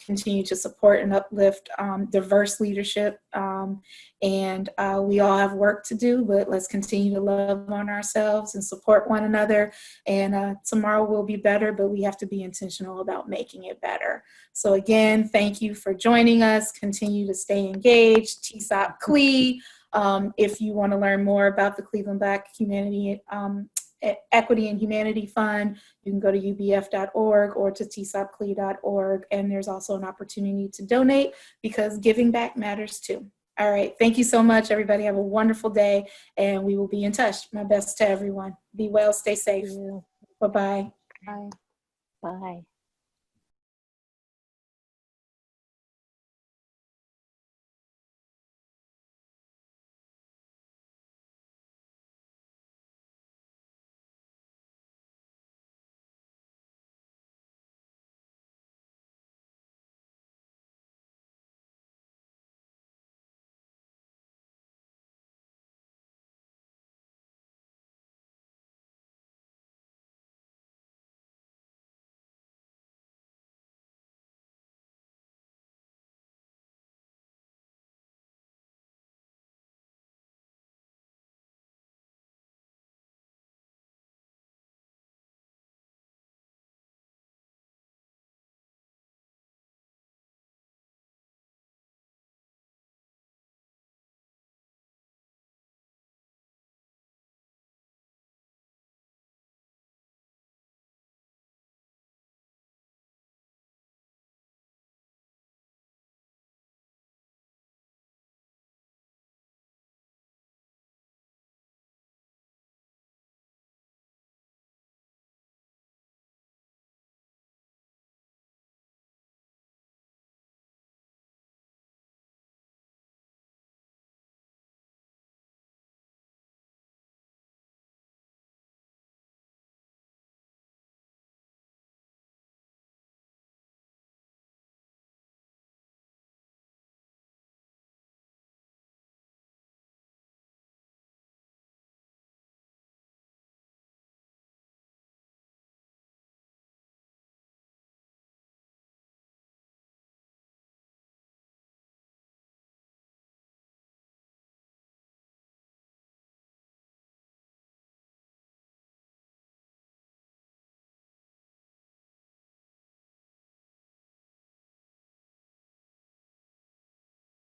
continue to support and uplift diverse leadership. And we all have work to do, but let's continue to love on ourselves and support one another. And tomorrow will be better, but we have to be intentional about making it better. So again, thank you for joining us. Continue to stay engaged. TSOP CLE. If you want to learn more about the Cleveland Black Equity and Humanity Fund, you can go to ubf.org or to tsopcle.org. And there's also an opportunity to donate, because giving back matters too. All right. Thank you so much, everybody. Have a wonderful day, and we will be in touch. My best to everyone. Be well, stay safe. Bye-bye. Bye. Bye.